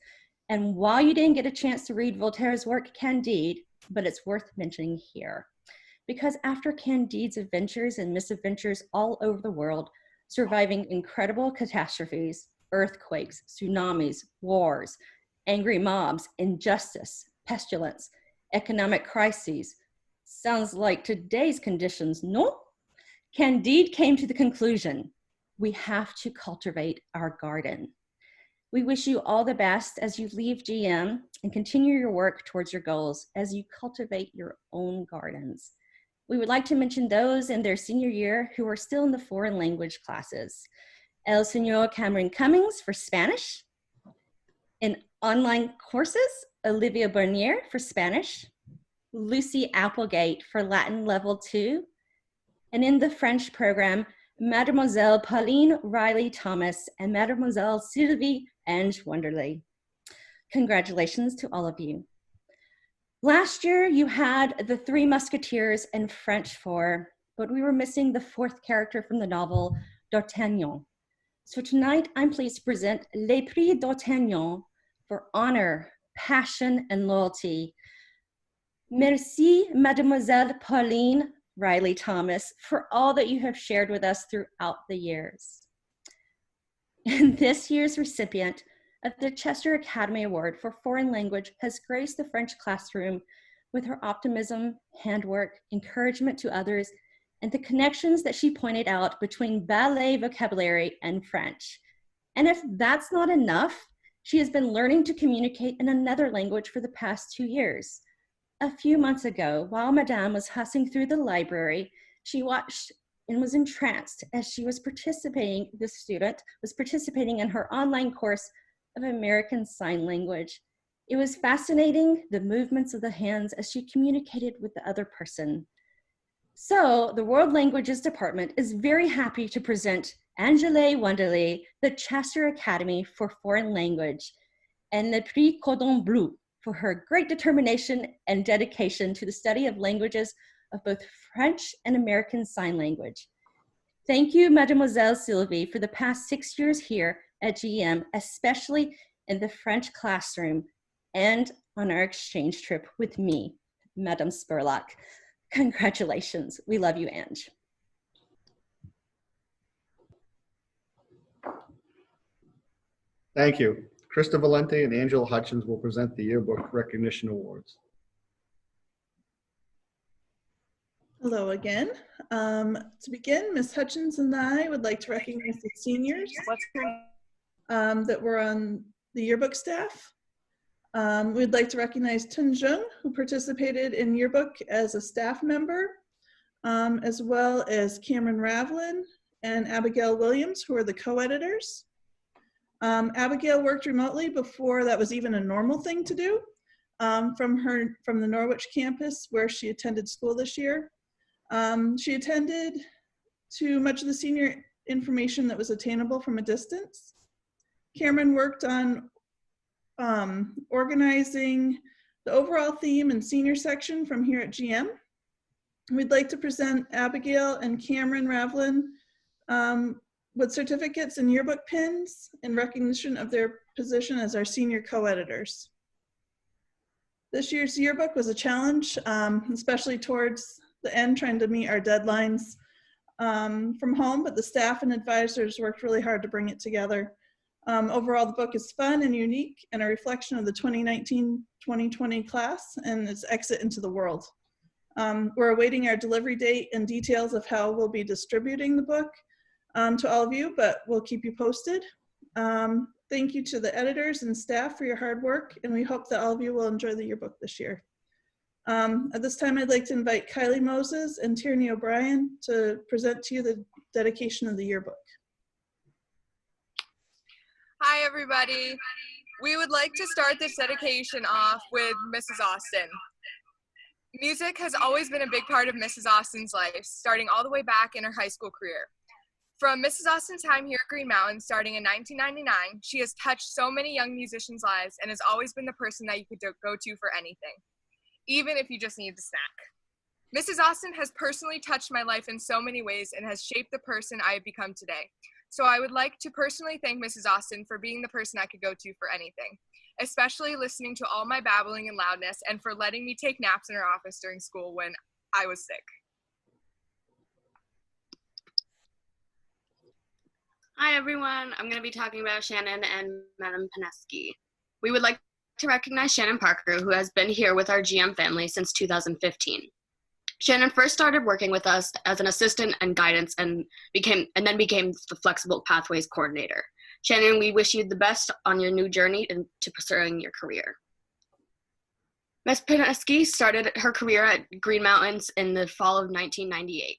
And while you didn't get a chance to read Voltaire's work, Candide, but it's worth mentioning here, because after Candide's adventures and misadventures all over the world, surviving incredible catastrophes, earthquakes, tsunamis, wars, angry mobs, injustice, pestilence, economic crises, sounds like today's conditions, no? Candide came to the conclusion, we have to cultivate our garden. We wish you all the best as you leave GM and continue your work towards your goals as you cultivate your own gardens. We would like to mention those in their senior year who are still in the foreign language classes. El Señor Cameron Cummings for Spanish. In online courses, Olivia Bernier for Spanish. Lucy Applegate for Latin Level 2. And in the French program, Mademoiselle Pauline Riley Thomas and Mademoiselle Sylvie Ange Wonderly. Congratulations to all of you. Last year, you had the Three Musketeers in French for, but we were missing the fourth character from the novel, D'Artagnan. So tonight, I'm pleased to present Les Prix d'Artagnan for honor, passion, and loyalty. Merci, Mademoiselle Pauline Riley Thomas, for all that you have shared with us throughout the years. And this year's recipient of the Chester Academy Award for Foreign Language has graced the French classroom with her optimism, handwork, encouragement to others, and the connections that she pointed out between ballet vocabulary and French. And if that's not enough, she has been learning to communicate in another language for the past 2 years. A few months ago, while Madame was hussing through the library, she watched and was entranced as she was participating, the student was participating in her online course of American Sign Language. It was fascinating, the movements of the hands as she communicated with the other person. So the World Languages Department is very happy to present Angèle Wonderly, the Chester Academy for Foreign Language, and Le Prix Cordon Bleu for her great determination and dedication to the study of languages of both French and American Sign Language. Thank you, Mademoiselle Sylvie, for the past 6 years here at GM, especially in the French classroom and on our exchange trip with me, Madame Spurlock. Congratulations. We love you, Ange. Thank you. Krista Valente and Angela Hutchins will present the Yearbook Recognition Awards. Hello again. To begin, Ms. Hutchins and I would like to recognize the seniors that were on the yearbook staff. We'd like to recognize Tun Jung, who participated in yearbook as a staff member, as well as Cameron Ravlin and Abigail Williams, who are the co-editors. Abigail worked remotely before that was even a normal thing to do, from the Norwich campus where she attended school this year. She attended to much of the senior information that was attainable from a distance. Cameron worked on organizing the overall theme and senior section from here at GM. We'd like to present Abigail and Cameron Ravlin with certificates and yearbook pins in recognition of their position as our senior co-editors. This year's yearbook was a challenge, especially towards the end, trying to meet our deadlines from home, but the staff and advisors worked really hard to bring it together. Overall, the book is fun and unique and a reflection of the 2019-2020 class and its exit into the world. We're awaiting our delivery date and details of how we'll be distributing the book to all of you, but we'll keep you posted. Thank you to the editors and staff for your hard work, and we hope that all of you will enjoy the yearbook this year. At this time, I'd like to invite Kylie Moses and Tierney O'Brien to present to you the dedication of the yearbook. Hi, everybody. We would like to start this dedication off with Mrs. Austin. Music has always been a big part of Mrs. Austin's life, starting all the way back in her high school career. From Mrs. Austin's time here at Green Mountain, starting in 1999, she has touched so many young musicians' lives and has always been the person that you could go to for anything, even if you just need a snack. Mrs. Austin has personally touched my life in so many ways and has shaped the person I have become today. So I would like to personally thank Mrs. Austin for being the person I could go to for anything, especially listening to all my babbling and loudness and for letting me take naps in her office during school when I was sick. Hi everyone, I'm going to be talking about Shannon and Madam Paneski. We would like to recognize Shannon Parker, who has been here with our GM family since 2015. Shannon first started working with us as an assistant and guidance and then became the Flexible Pathways Coordinator. Shannon, we wish you the best on your new journey into pursuing your career. Ms. Paneski started her career at Green Mountains in the fall of 1998.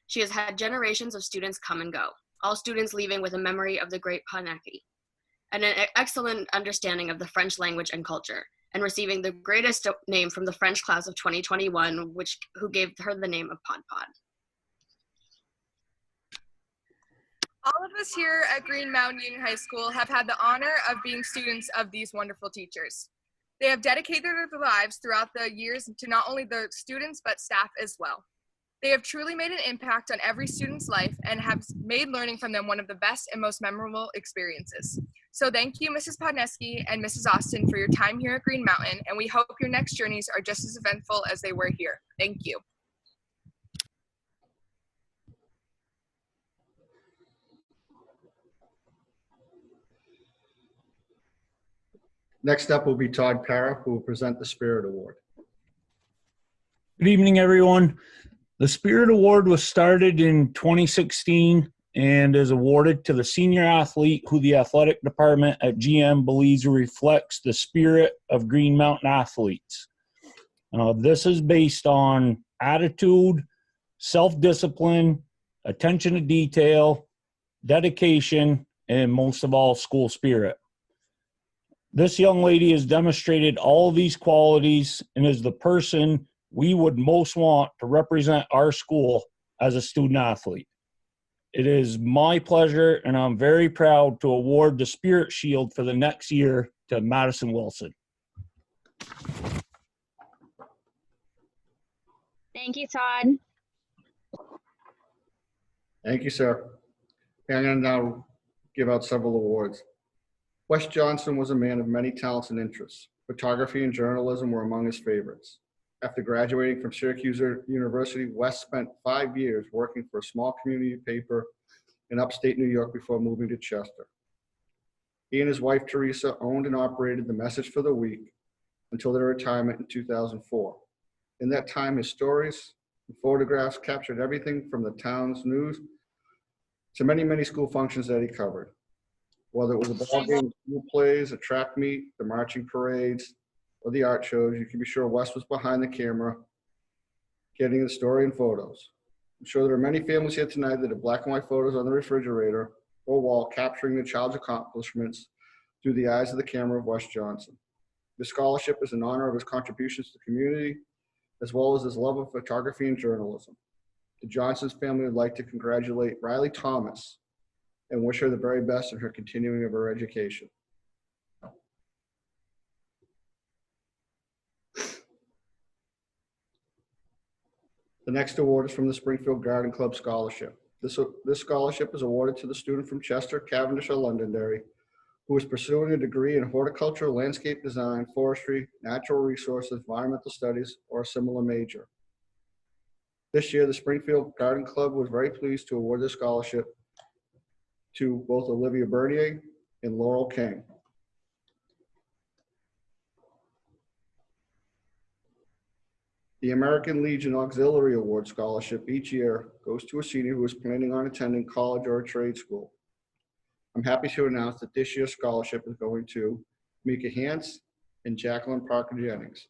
She has had generations of students come and go, all students leaving with a memory of the great Paneski and an excellent understanding of the French language and culture, and receiving the greatest name from the French class of 2021, who gave her the name of Pod Pod. All of us here at Green Mountain Union High School have had the honor of being students of these wonderful teachers. They have dedicated their lives throughout the years to not only the students, but staff as well. They have truly made an impact on every student's life and have made learning from them one of the best and most memorable experiences. So thank you, Mrs. Podneski and Mrs. Austin, for your time here at Green Mountain, and we hope your next journeys are just as eventful as they were here. Thank you. Next up will be Todd Para, who will present the Spirit Award. Good evening, everyone. The Spirit Award was started in 2016 and is awarded to the senior athlete who the athletic department at GM believes reflects the spirit of Green Mountain athletes. This is based on attitude, self-discipline, attention to detail, dedication, and most of all, school spirit. This young lady has demonstrated all of these qualities and is the person we would most want to represent our school as a student athlete. It is my pleasure, and I'm very proud to award the Spirit Shield for the next year to Madison Wilson. Thank you, Todd. Thank you, sir. I'm going to now give out several awards. Wes Johnson was a man of many talents and interests. Photography and journalism were among his favorites. After graduating from Syracuse University, Wes spent 5 years working for a small community paper in upstate New York before moving to Chester. He and his wife, Teresa, owned and operated the Message for the Week until their retirement in 2004. In that time, his stories and photographs captured everything from the town's news to many, many school functions that he covered. Whether it was a ball game, school plays, a track meet, the marching parades, or the art shows, you can be sure Wes was behind the camera, getting the story and photos. I'm sure there are many families here tonight that have black and white photos on the refrigerator or wall capturing the child's accomplishments through the eyes of the camera of Wes Johnson. This scholarship is in honor of his contributions to the community, as well as his love of photography and journalism. The Johnson's family would like to congratulate Riley Thomas and wish her the very best in her continuing of her education. The next award is from the Springfield Garden Club Scholarship. This scholarship is awarded to the student from Chester, Cavendish, or Londonderry, who is pursuing a degree in horticulture, landscape design, forestry, natural resources, environmental studies, or a similar major. This year, the Springfield Garden Club was very pleased to award this scholarship to both Olivia Bernier and Laurel King. The American Legion Auxiliary Award Scholarship each year goes to a senior who is planning on attending college or a trade school. I'm happy to announce that this year's scholarship is going to Mika Hance and Jacqueline Parker Jennings.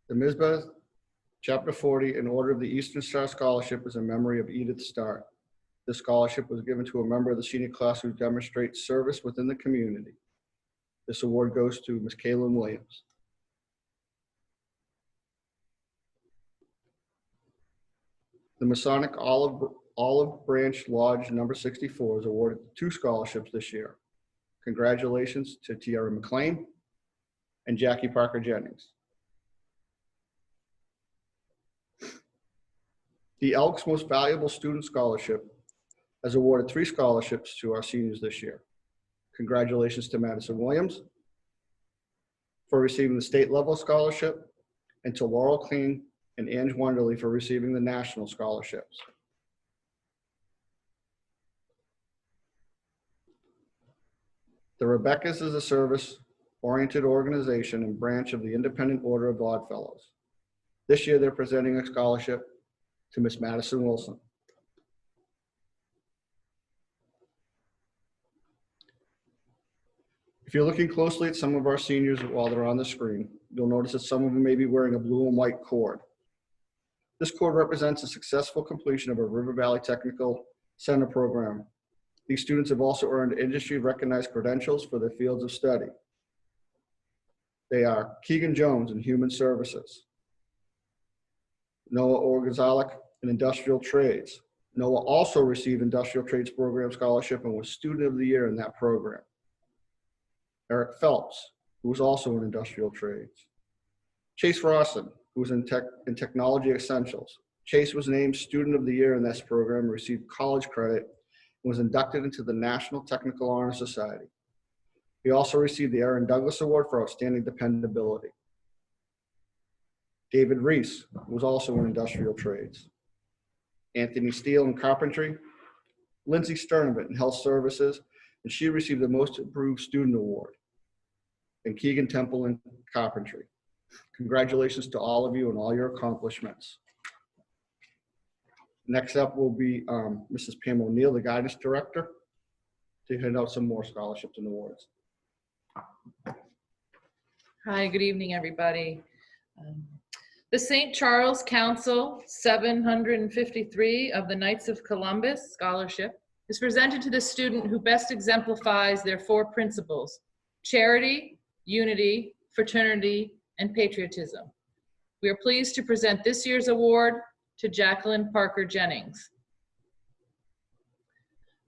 The Mizpah Chapter 40 in order of the Eastern Star Scholarship is in memory of Edith Starr. This scholarship was given to a member of the senior class who demonstrates service within the community. This award goes to Ms. Kaylin Williams. The Masonic Olive Branch Lodge number 64 is awarded 2 scholarships this year. Congratulations to Tiara McLean and Jackie Parker Jennings. The Elks Most Valuable Student Scholarship has awarded 3 scholarships to our seniors this year. Congratulations to Madison Williams for receiving the state level scholarship, and to Laurel King and Ange Wonderly for receiving the national scholarships. The Rebecca's is a service-oriented organization and branch of the Independent Order of Oddfellows. This year, they're presenting a scholarship to Miss Madison Wilson. If you're looking closely at some of our seniors while they're on the screen, you'll notice that some of them may be wearing a blue and white cord. This cord represents a successful completion of a River Valley Technical Center program. These students have also earned industry-recognized credentials for their fields of study. They are Keegan Jones in Human Services, Noah Orgazalik in Industrial Trades. Noah also received Industrial Trades Program Scholarship and was Student of the Year in that program. Eric Phelps, who was also in Industrial Trades. Chase Rawson, who was in Technology Essentials. Chase was named Student of the Year in this program, received college credit, and was inducted into the National Technical Honor Society. He also received the Aaron Douglas Award for Outstanding Dependability. David Reese was also in Industrial Trades. Anthony Steele in Carpentry. Lindsay Sternavant in Health Services, and she received the Most Improved Student Award. And Keegan Temple in Carpentry. Congratulations to all of you and all your accomplishments. Next up will be Mrs. Pam O'Neill, the Guidance Director, to hand out some more scholarships and awards. Hi, good evening, everybody. The St. Charles Council 753 of the Knights of Columbus Scholarship is presented to the student who best exemplifies their 4 principles: charity, unity, fraternity, and patriotism. We are pleased to present this year's award to Jacqueline Parker Jennings.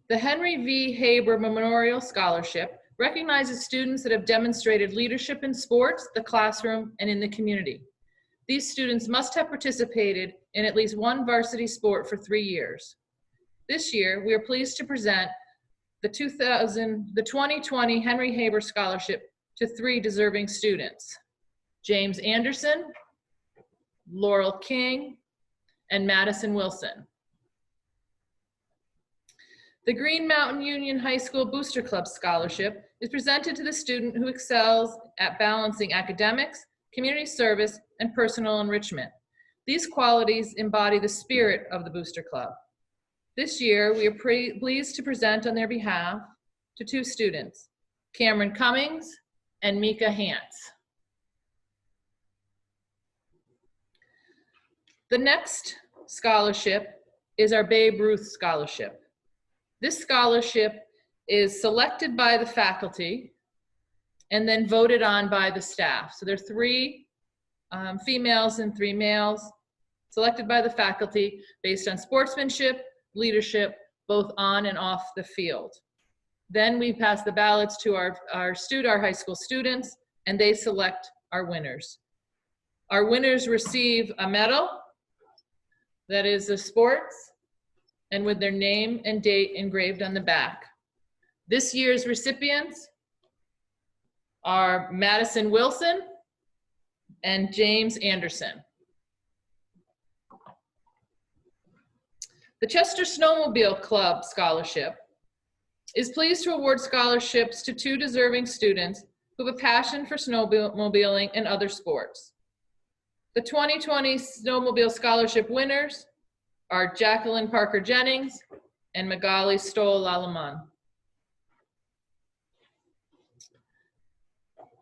The Henry V. Haber Memorial Scholarship recognizes students that have demonstrated leadership in sports, the classroom, and in the community. These students must have participated in at least 1 varsity sport for 3 years. This year, we are pleased to present the 2020 Henry Haber Scholarship to 3 deserving students: James Anderson, Laurel King, and Madison Wilson. The Green Mountain Union High School Booster Club Scholarship is presented to the student who excels at balancing academics, community service, and personal enrichment. These qualities embody the spirit of the Booster Club. This year, we are pleased to present on their behalf to 2 students, Cameron Cummings and Mika Hantz. The next scholarship is our Babe Ruth Scholarship. This scholarship is selected by the faculty and then voted on by the staff. So there are 3 females and 3 males selected by the faculty based on sportsmanship, leadership, both on and off the field. Then we pass the ballots to our high school students, and they select our winners. Our winners receive a medal that is a sports and with their name and date engraved on the back. This year's recipients are Madison Wilson and James Anderson. The Chester Snowmobile Club Scholarship is pleased to award scholarships to 2 deserving students who have a passion for snowmobiling and other sports. The 2020 Snowmobile Scholarship winners are Jacqueline Parker Jennings and Magali Stoll-Lalaman.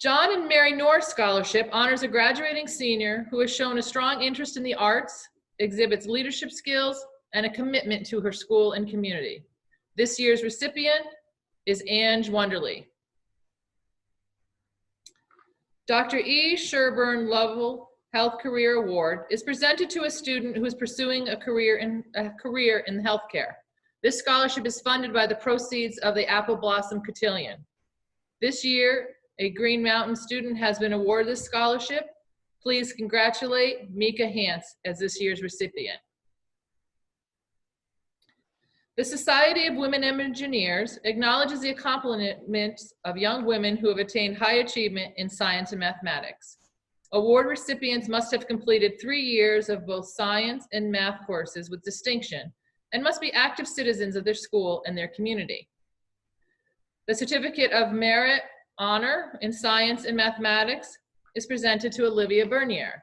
John and Mary Norris Scholarship honors a graduating senior who has shown a strong interest in the arts, exhibits leadership skills, and a commitment to her school and community. This year's recipient is Ange Wonderly. Dr. E. Sherburne Lovell Health Career Award is presented to a student who is pursuing a career in healthcare. This scholarship is funded by the proceeds of the Apple Blossom Cotillion. This year, a Green Mountain student has been awarded this scholarship. Please congratulate Mika Hantz as this year's recipient. The Society of Women Engineers acknowledges the accomplishments of young women who have attained high achievement in science and mathematics. Award recipients must have completed 3 years of both science and math courses with distinction and must be active citizens of their school and their community. The Certificate of Merit Honor in Science and Mathematics is presented to Olivia Bernier.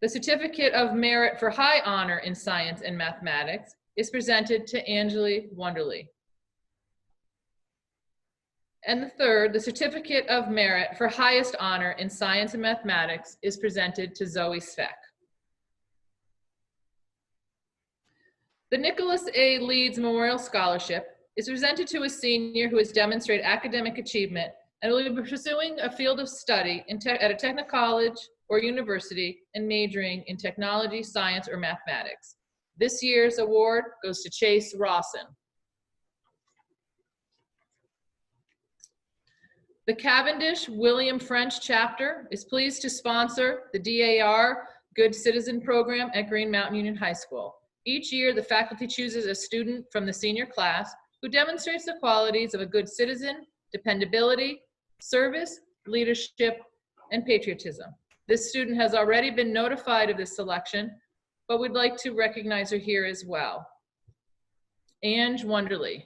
The Certificate of Merit for High Honor in Science and Mathematics is presented to Angeli Wonderly. And the third, the Certificate of Merit for Highest Honor in Science and Mathematics is presented to Zoe Sveck. The Nicholas A. Leeds Memorial Scholarship is presented to a senior who has demonstrated academic achievement and will be pursuing a field of study at a technical college or university and majoring in technology, science, or mathematics. This year's award goes to Chase Rawson. The Cavendish William French chapter is pleased to sponsor the DAR Good Citizen program at Green Mountain Union High School. Each year, the faculty chooses a student from the senior class who demonstrates the qualities of a good citizen, dependability, service, leadership, and patriotism. This student has already been notified of this selection, but we'd like to recognize her here as well. Ange Wonderly.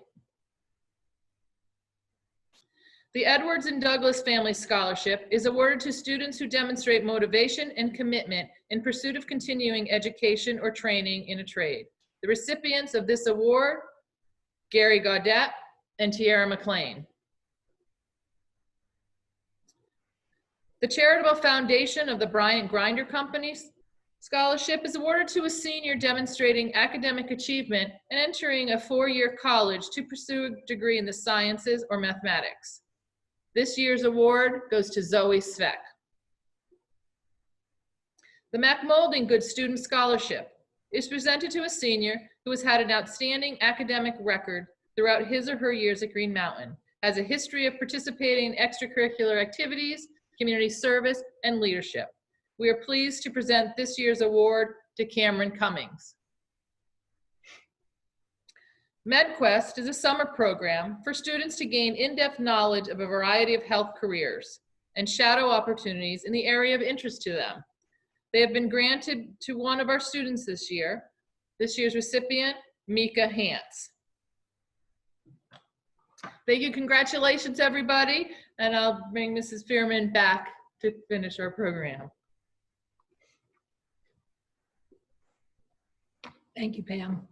The Edwards and Douglas Family Scholarship is awarded to students who demonstrate motivation and commitment in pursuit of continuing education or training in a trade. The recipients of this award, Gary Gaudette and Tiara McLean. The Charitable Foundation of the Bryant Grinder Company Scholarship is awarded to a senior demonstrating academic achievement and entering a 4-year college to pursue a degree in the sciences or mathematics. This year's award goes to Zoe Sveck. The Mac Molding Good Student Scholarship is presented to a senior who has had an outstanding academic record throughout his or her years at Green Mountain, has a history of participating in extracurricular activities, community service, and leadership. We are pleased to present this year's award to Cameron Cummings. MedQuest is a summer program for students to gain in-depth knowledge of a variety of health careers and shadow opportunities in the area of interest to them. They have been granted to one of our students this year. This year's recipient, Mika Hantz. Thank you, congratulations everybody, and I'll bring Mrs. Fearman back to finish our program. Thank you, Pam.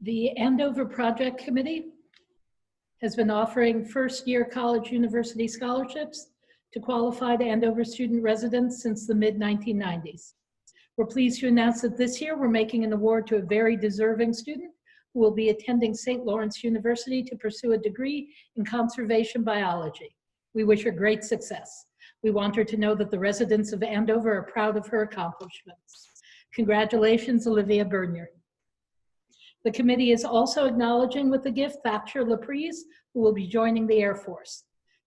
The Andover Project Committee has been offering first-year college university scholarships to qualified Andover student residents since the mid-1990s. We're pleased to announce that this year we're making an award to a very deserving student who will be attending St. Lawrence University to pursue a degree in conservation biology. We wish her great success. We want her to know that the residents of Andover are proud of her accomplishments. Congratulations, Olivia Bernier. The committee is also acknowledging with a gift Thatcher Laprise, who will be joining the Air Force.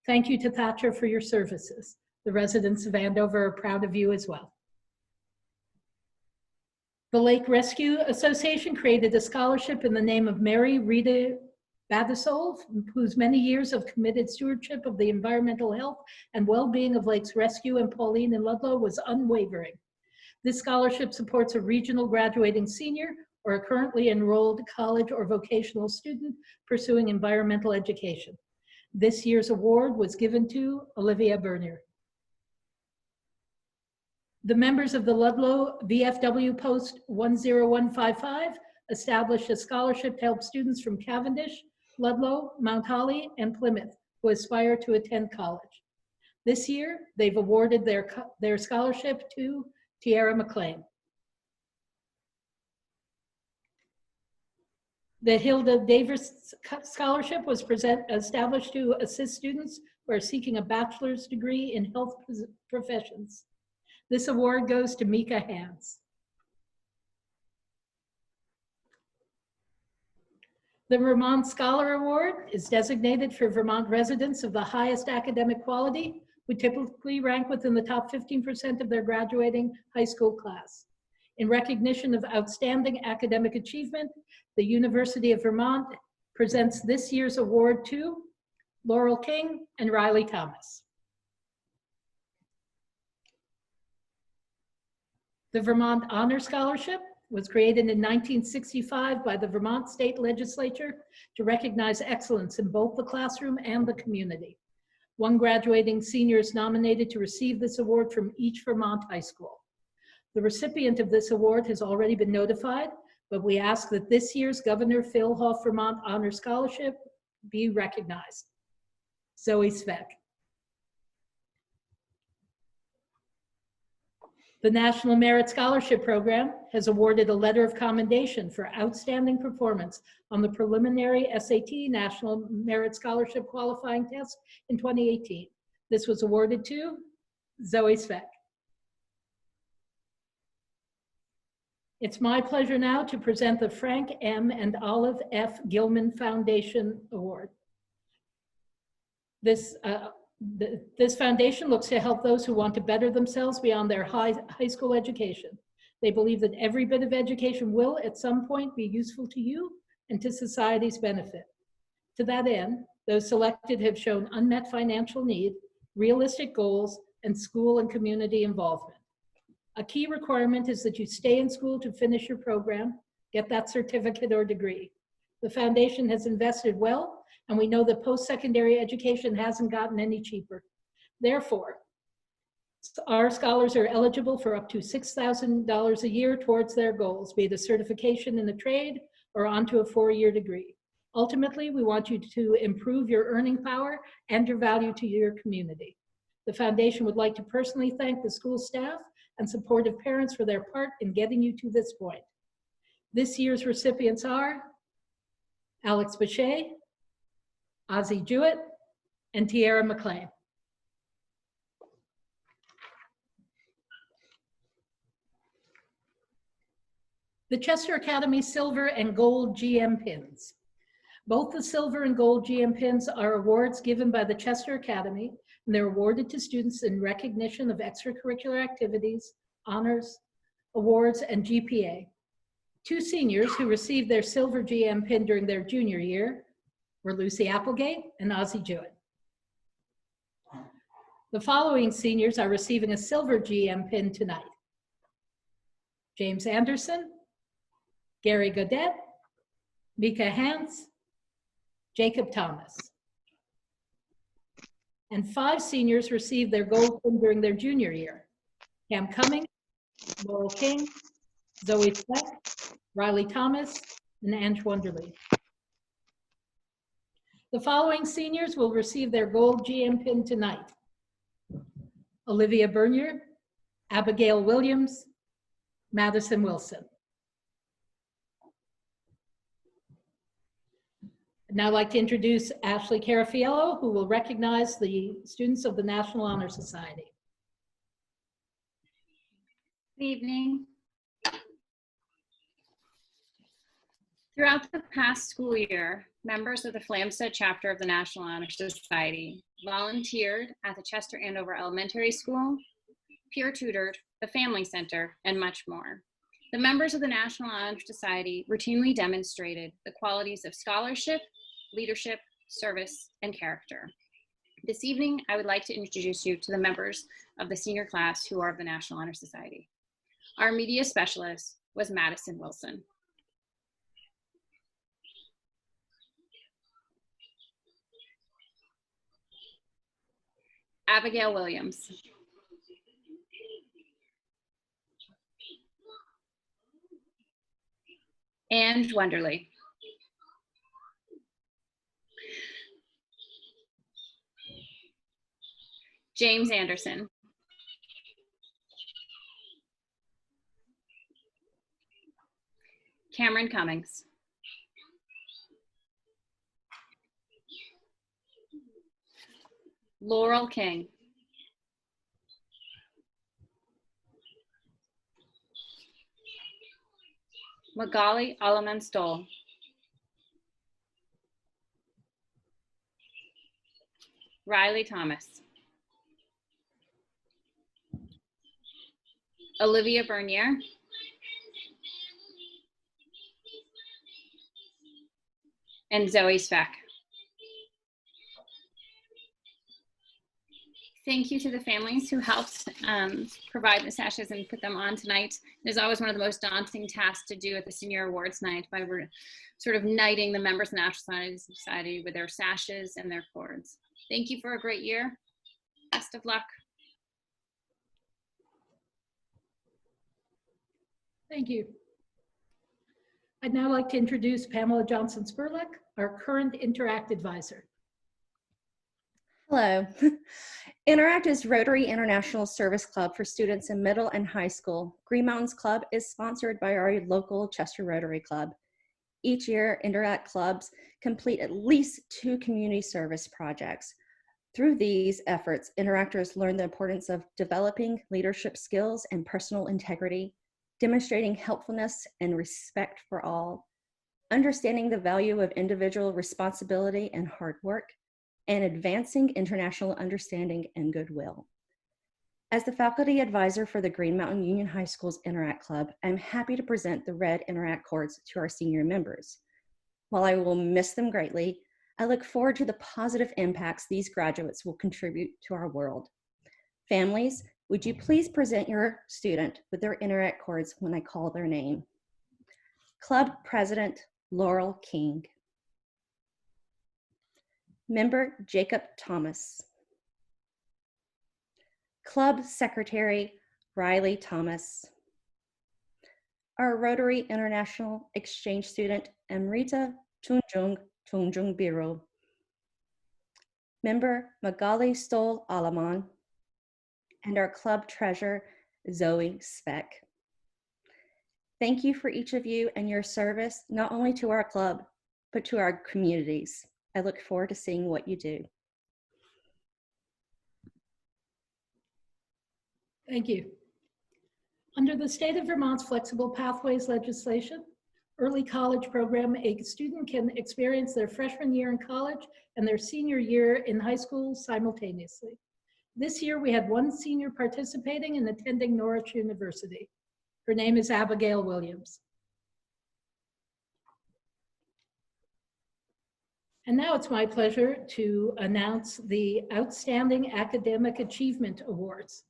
Thank you to Thatcher for your services. The residents of Andover are proud of you as well. The Lake Rescue Association created a scholarship in the name of Mary Rita Badisol, whose many years of committed stewardship of the environmental health and well-being of Lakes Rescue and Pauline and Ludlow was unwavering. This scholarship supports a regional graduating senior or a currently enrolled college or vocational student pursuing environmental education. This year's award was given to Olivia Bernier. The members of the Ludlow VFW Post 10155 established a scholarship to help students from Cavendish, Ludlow, Mount Holly, and Plymouth who aspire to attend college. This year, they've awarded their scholarship to Tiara McLean. The Hilda Davis Scholarship was established to assist students who are seeking a bachelor's degree in health professions. This award goes to Mika Hans. The Vermont Scholar Award is designated for Vermont residents of the highest academic quality who typically rank within the top 15% of their graduating high school class. In recognition of outstanding academic achievement, the University of Vermont presents this year's award to Laurel King and Riley Thomas. The Vermont Honor Scholarship was created in 1965 by the Vermont State Legislature to recognize excellence in both the classroom and the community. One graduating senior is nominated to receive this award from each Vermont high school. The recipient of this award has already been notified, but we ask that this year's Governor Phil Hoff Vermont Honor Scholarship be recognized. Zoe Sveck. The National Merit Scholarship Program has awarded a letter of commendation for outstanding performance on the preliminary SAT National Merit Scholarship qualifying test in 2018. This was awarded to Zoe Sveck. It's my pleasure now to present the Frank M. and Olive F. Gilman Foundation Award. This foundation looks to help those who want to better themselves beyond their high school education. They believe that every bit of education will at some point be useful to you and to society's benefit. To that end, those selected have shown unmet financial need, realistic goals, and school and community involvement. A key requirement is that you stay in school to finish your program, get that certificate or degree. The foundation has invested well, and we know that post-secondary education hasn't gotten any cheaper. Therefore, our scholars are eligible for up to $6,000 a year towards their goals, be it a certification in a trade or onto a 4-year degree. Ultimately, we want you to improve your earning power and your value to your community. The foundation would like to personally thank the school staff and supportive parents for their part in getting you to this point. This year's recipients are Alex Boucher, Ozzie Jewett, and Tiara McLean. The Chester Academy Silver and Gold GM Pins. Both the Silver and Gold GM Pins are awards given by the Chester Academy, and they're awarded to students in recognition of extracurricular activities, honors, awards, and GPA. 2 seniors who received their Silver GM Pin during their junior year were Lucy Applegate and Ozzie Jewett. The following seniors are receiving a Silver GM Pin tonight: James Anderson, Gary Godet, Mika Hans, Jacob Thomas. And 5 seniors received their gold pin during their junior year. Cam Cummings, Laurel King, Zoe Speck, Riley Thomas, and Ange Wonderly. The following seniors will receive their gold GM pin tonight: Olivia Bernier, Abigail Williams, Madison Wilson. I'd now like to introduce Ashley Carafiello, who will recognize the students of the National Honor Society. Good evening. Throughout the past school year, members of the Flamstead chapter of the National Honor Society volunteered at the Chester Andover Elementary School, peer tutored, the Family Center, and much more. The members of the National Honor Society routinely demonstrated the qualities of scholarship, leadership, service, and character. This evening, I would like to introduce you to the members of the senior class who are of the National Honor Society. Our media specialist was Madison Wilson. Abigail Williams. Ange Wonderly. James Anderson. Cameron Cummings. Laurel King. Magali Alaman Stoll. Riley Thomas. Olivia Bernier. And Zoe Speck. Thank you to the families who helped provide the sashes and put them on tonight. It is always one of the most daunting tasks to do at the Senior Awards night, by sort of knighting the members of the National Honor Society with their sashes and their cords. Thank you for a great year. Best of luck. Thank you. I'd now like to introduce Pamela Johnson-Spurlick, our current Interact advisor. Hello. Interact is Rotary International Service Club for students in middle and high school. Green Mountains Club is sponsored by our local Chester Rotary Club. Each year, Interact clubs complete at least 2 community service projects. Through these efforts, interactors learn the importance of developing leadership skills and personal integrity, demonstrating helpfulness and respect for all, understanding the value of individual responsibility and hard work, and advancing international understanding and goodwill. As the faculty advisor for the Green Mountain Union High School's Interact Club, I'm happy to present the red Interact cords to our senior members. While I will miss them greatly, I look forward to the positive impacts these graduates will contribute to our world. Families, would you please present your student with their Interact cords when I call their name? Club President Laurel King. Member Jacob Thomas. Club Secretary Riley Thomas. Our Rotary International Exchange student Amrita Tunjung Biro. Member Magali Stoll Alaman. And our club treasurer Zoe Speck. Thank you for each of you and your service, not only to our club, but to our communities. I look forward to seeing what you do. Thank you. Under the state of Vermont's Flexible Pathways legislation, early college program, a student can experience their freshman year in college and their senior year in high school simultaneously. This year, we had 1 senior participating and attending Norwich University. Her name is Abigail Williams. And now it's my pleasure to announce the Outstanding Academic Achievement Awards.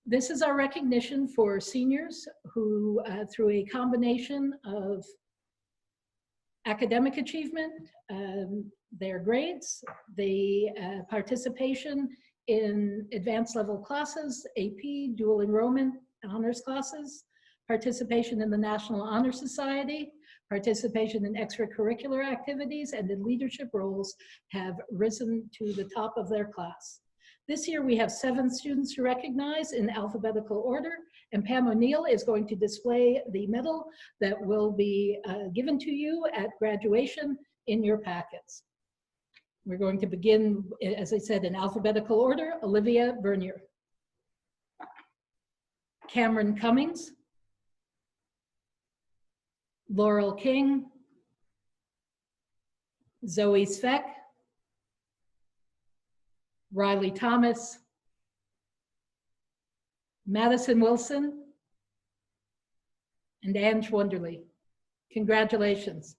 This is our recognition for seniors who, through a combination of academic achievement, their grades, the participation in advanced level classes, AP, dual enrollment, honors classes, participation in the National Honor Society, participation in extracurricular activities, and in leadership roles have risen to the top of their class. This year we have 7 students to recognize in alphabetical order, and Pam O'Neill is going to display the medal that will be given to you at graduation in your packets. We're going to begin, as I said, in alphabetical order. Olivia Bernier. Cameron Cummings. Laurel King. Zoe Sveck. Riley Thomas. Madison Wilson. And Ange Wonderly. Congratulations.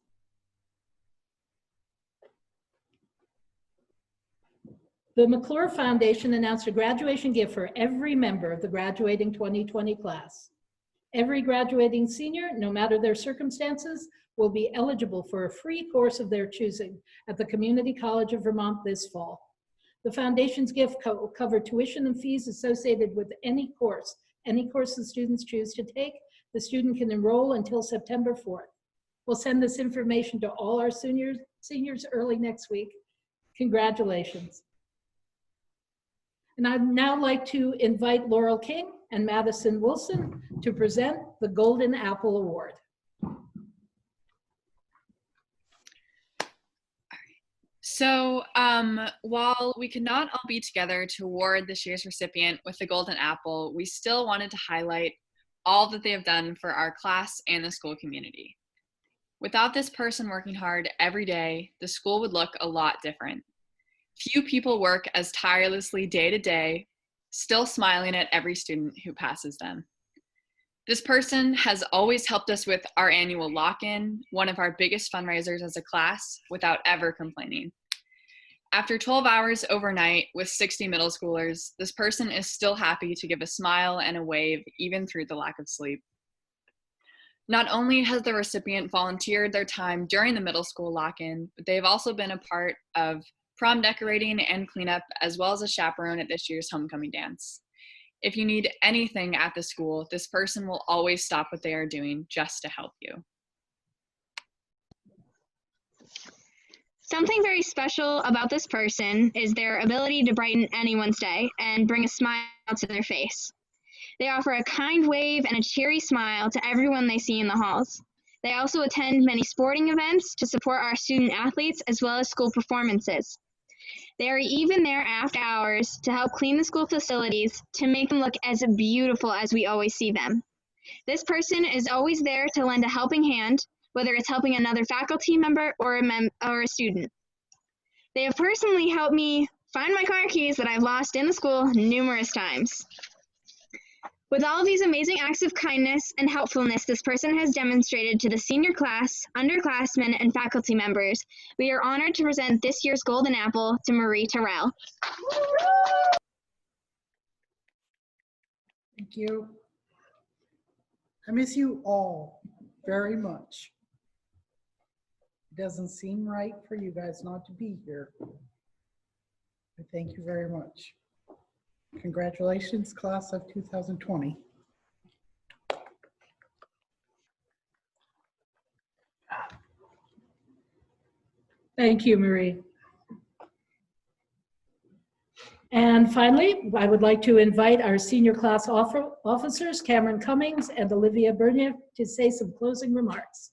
The McClure Foundation announced a graduation gift for every member of the graduating 2020 class. Every graduating senior, no matter their circumstances, will be eligible for a free course of their choosing at the Community College of Vermont this fall. The foundation's gift will cover tuition and fees associated with any course the students choose to take. The student can enroll until September 4th. We'll send this information to all our seniors early next week. Congratulations. And I'd now like to invite Laurel King and Madison Wilson to present the Golden Apple Award. So while we could not all be together to award this year's recipient with the Golden Apple, we still wanted to highlight all that they have done for our class and the school community. Without this person working hard every day, the school would look a lot different. Few people work as tirelessly day to day, still smiling at every student who passes them. This person has always helped us with our annual lock-in, one of our biggest fundraisers as a class, without ever complaining. After 12 hours overnight with 60 middle schoolers, this person is still happy to give a smile and a wave even through the lack of sleep. Not only has the recipient volunteered their time during the middle school lock-in, but they've also been a part of prom decorating and cleanup, as well as a chaperone at this year's homecoming dance. If you need anything at the school, this person will always stop what they are doing just to help you. Something very special about this person is their ability to brighten anyone's day and bring a smile to their face. They offer a kind wave and a cheery smile to everyone they see in the halls. They also attend many sporting events to support our student athletes as well as school performances. They are even there after hours to help clean the school facilities to make them look as beautiful as we always see them. This person is always there to lend a helping hand, whether it's helping another faculty member or a student. They have personally helped me find my car keys that I've lost in the school numerous times. With all of these amazing acts of kindness and helpfulness this person has demonstrated to the senior class, underclassmen, and faculty members, we are honored to present this year's Golden Apple to Marie Terrell. Thank you. I miss you all very much. It doesn't seem right for you guys not to be here. But thank you very much. Congratulations, class of 2020. Thank you, Marie. And finally, I would like to invite our senior class officers, Cameron Cummings and Olivia Bernier, to say some closing remarks.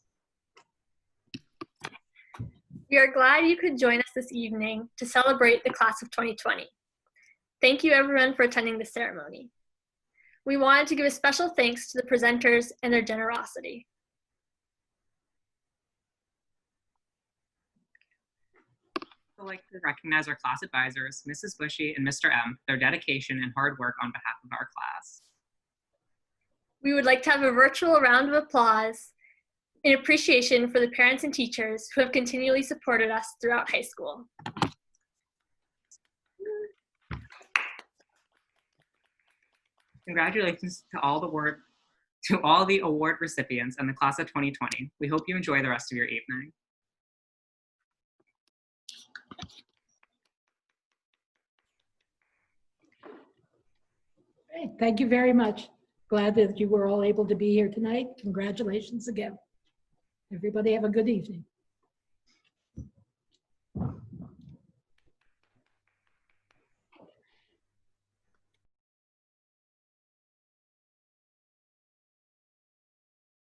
We are glad you could join us this evening to celebrate the class of 2020. Thank you everyone for attending the ceremony. We wanted to give a special thanks to the presenters and their generosity. I'd like to recognize our class advisors, Mrs. Bushy and Mr. M, their dedication and hard work on behalf of our class. We would like to have a virtual round of applause in appreciation for the parents and teachers who have continually supported us throughout high school. Congratulations to all the award recipients and the class of 2020. We hope you enjoy the rest of your evening. Great. Thank you very much. Glad that you were all able to be here tonight. Congratulations again. Everybody have a good evening.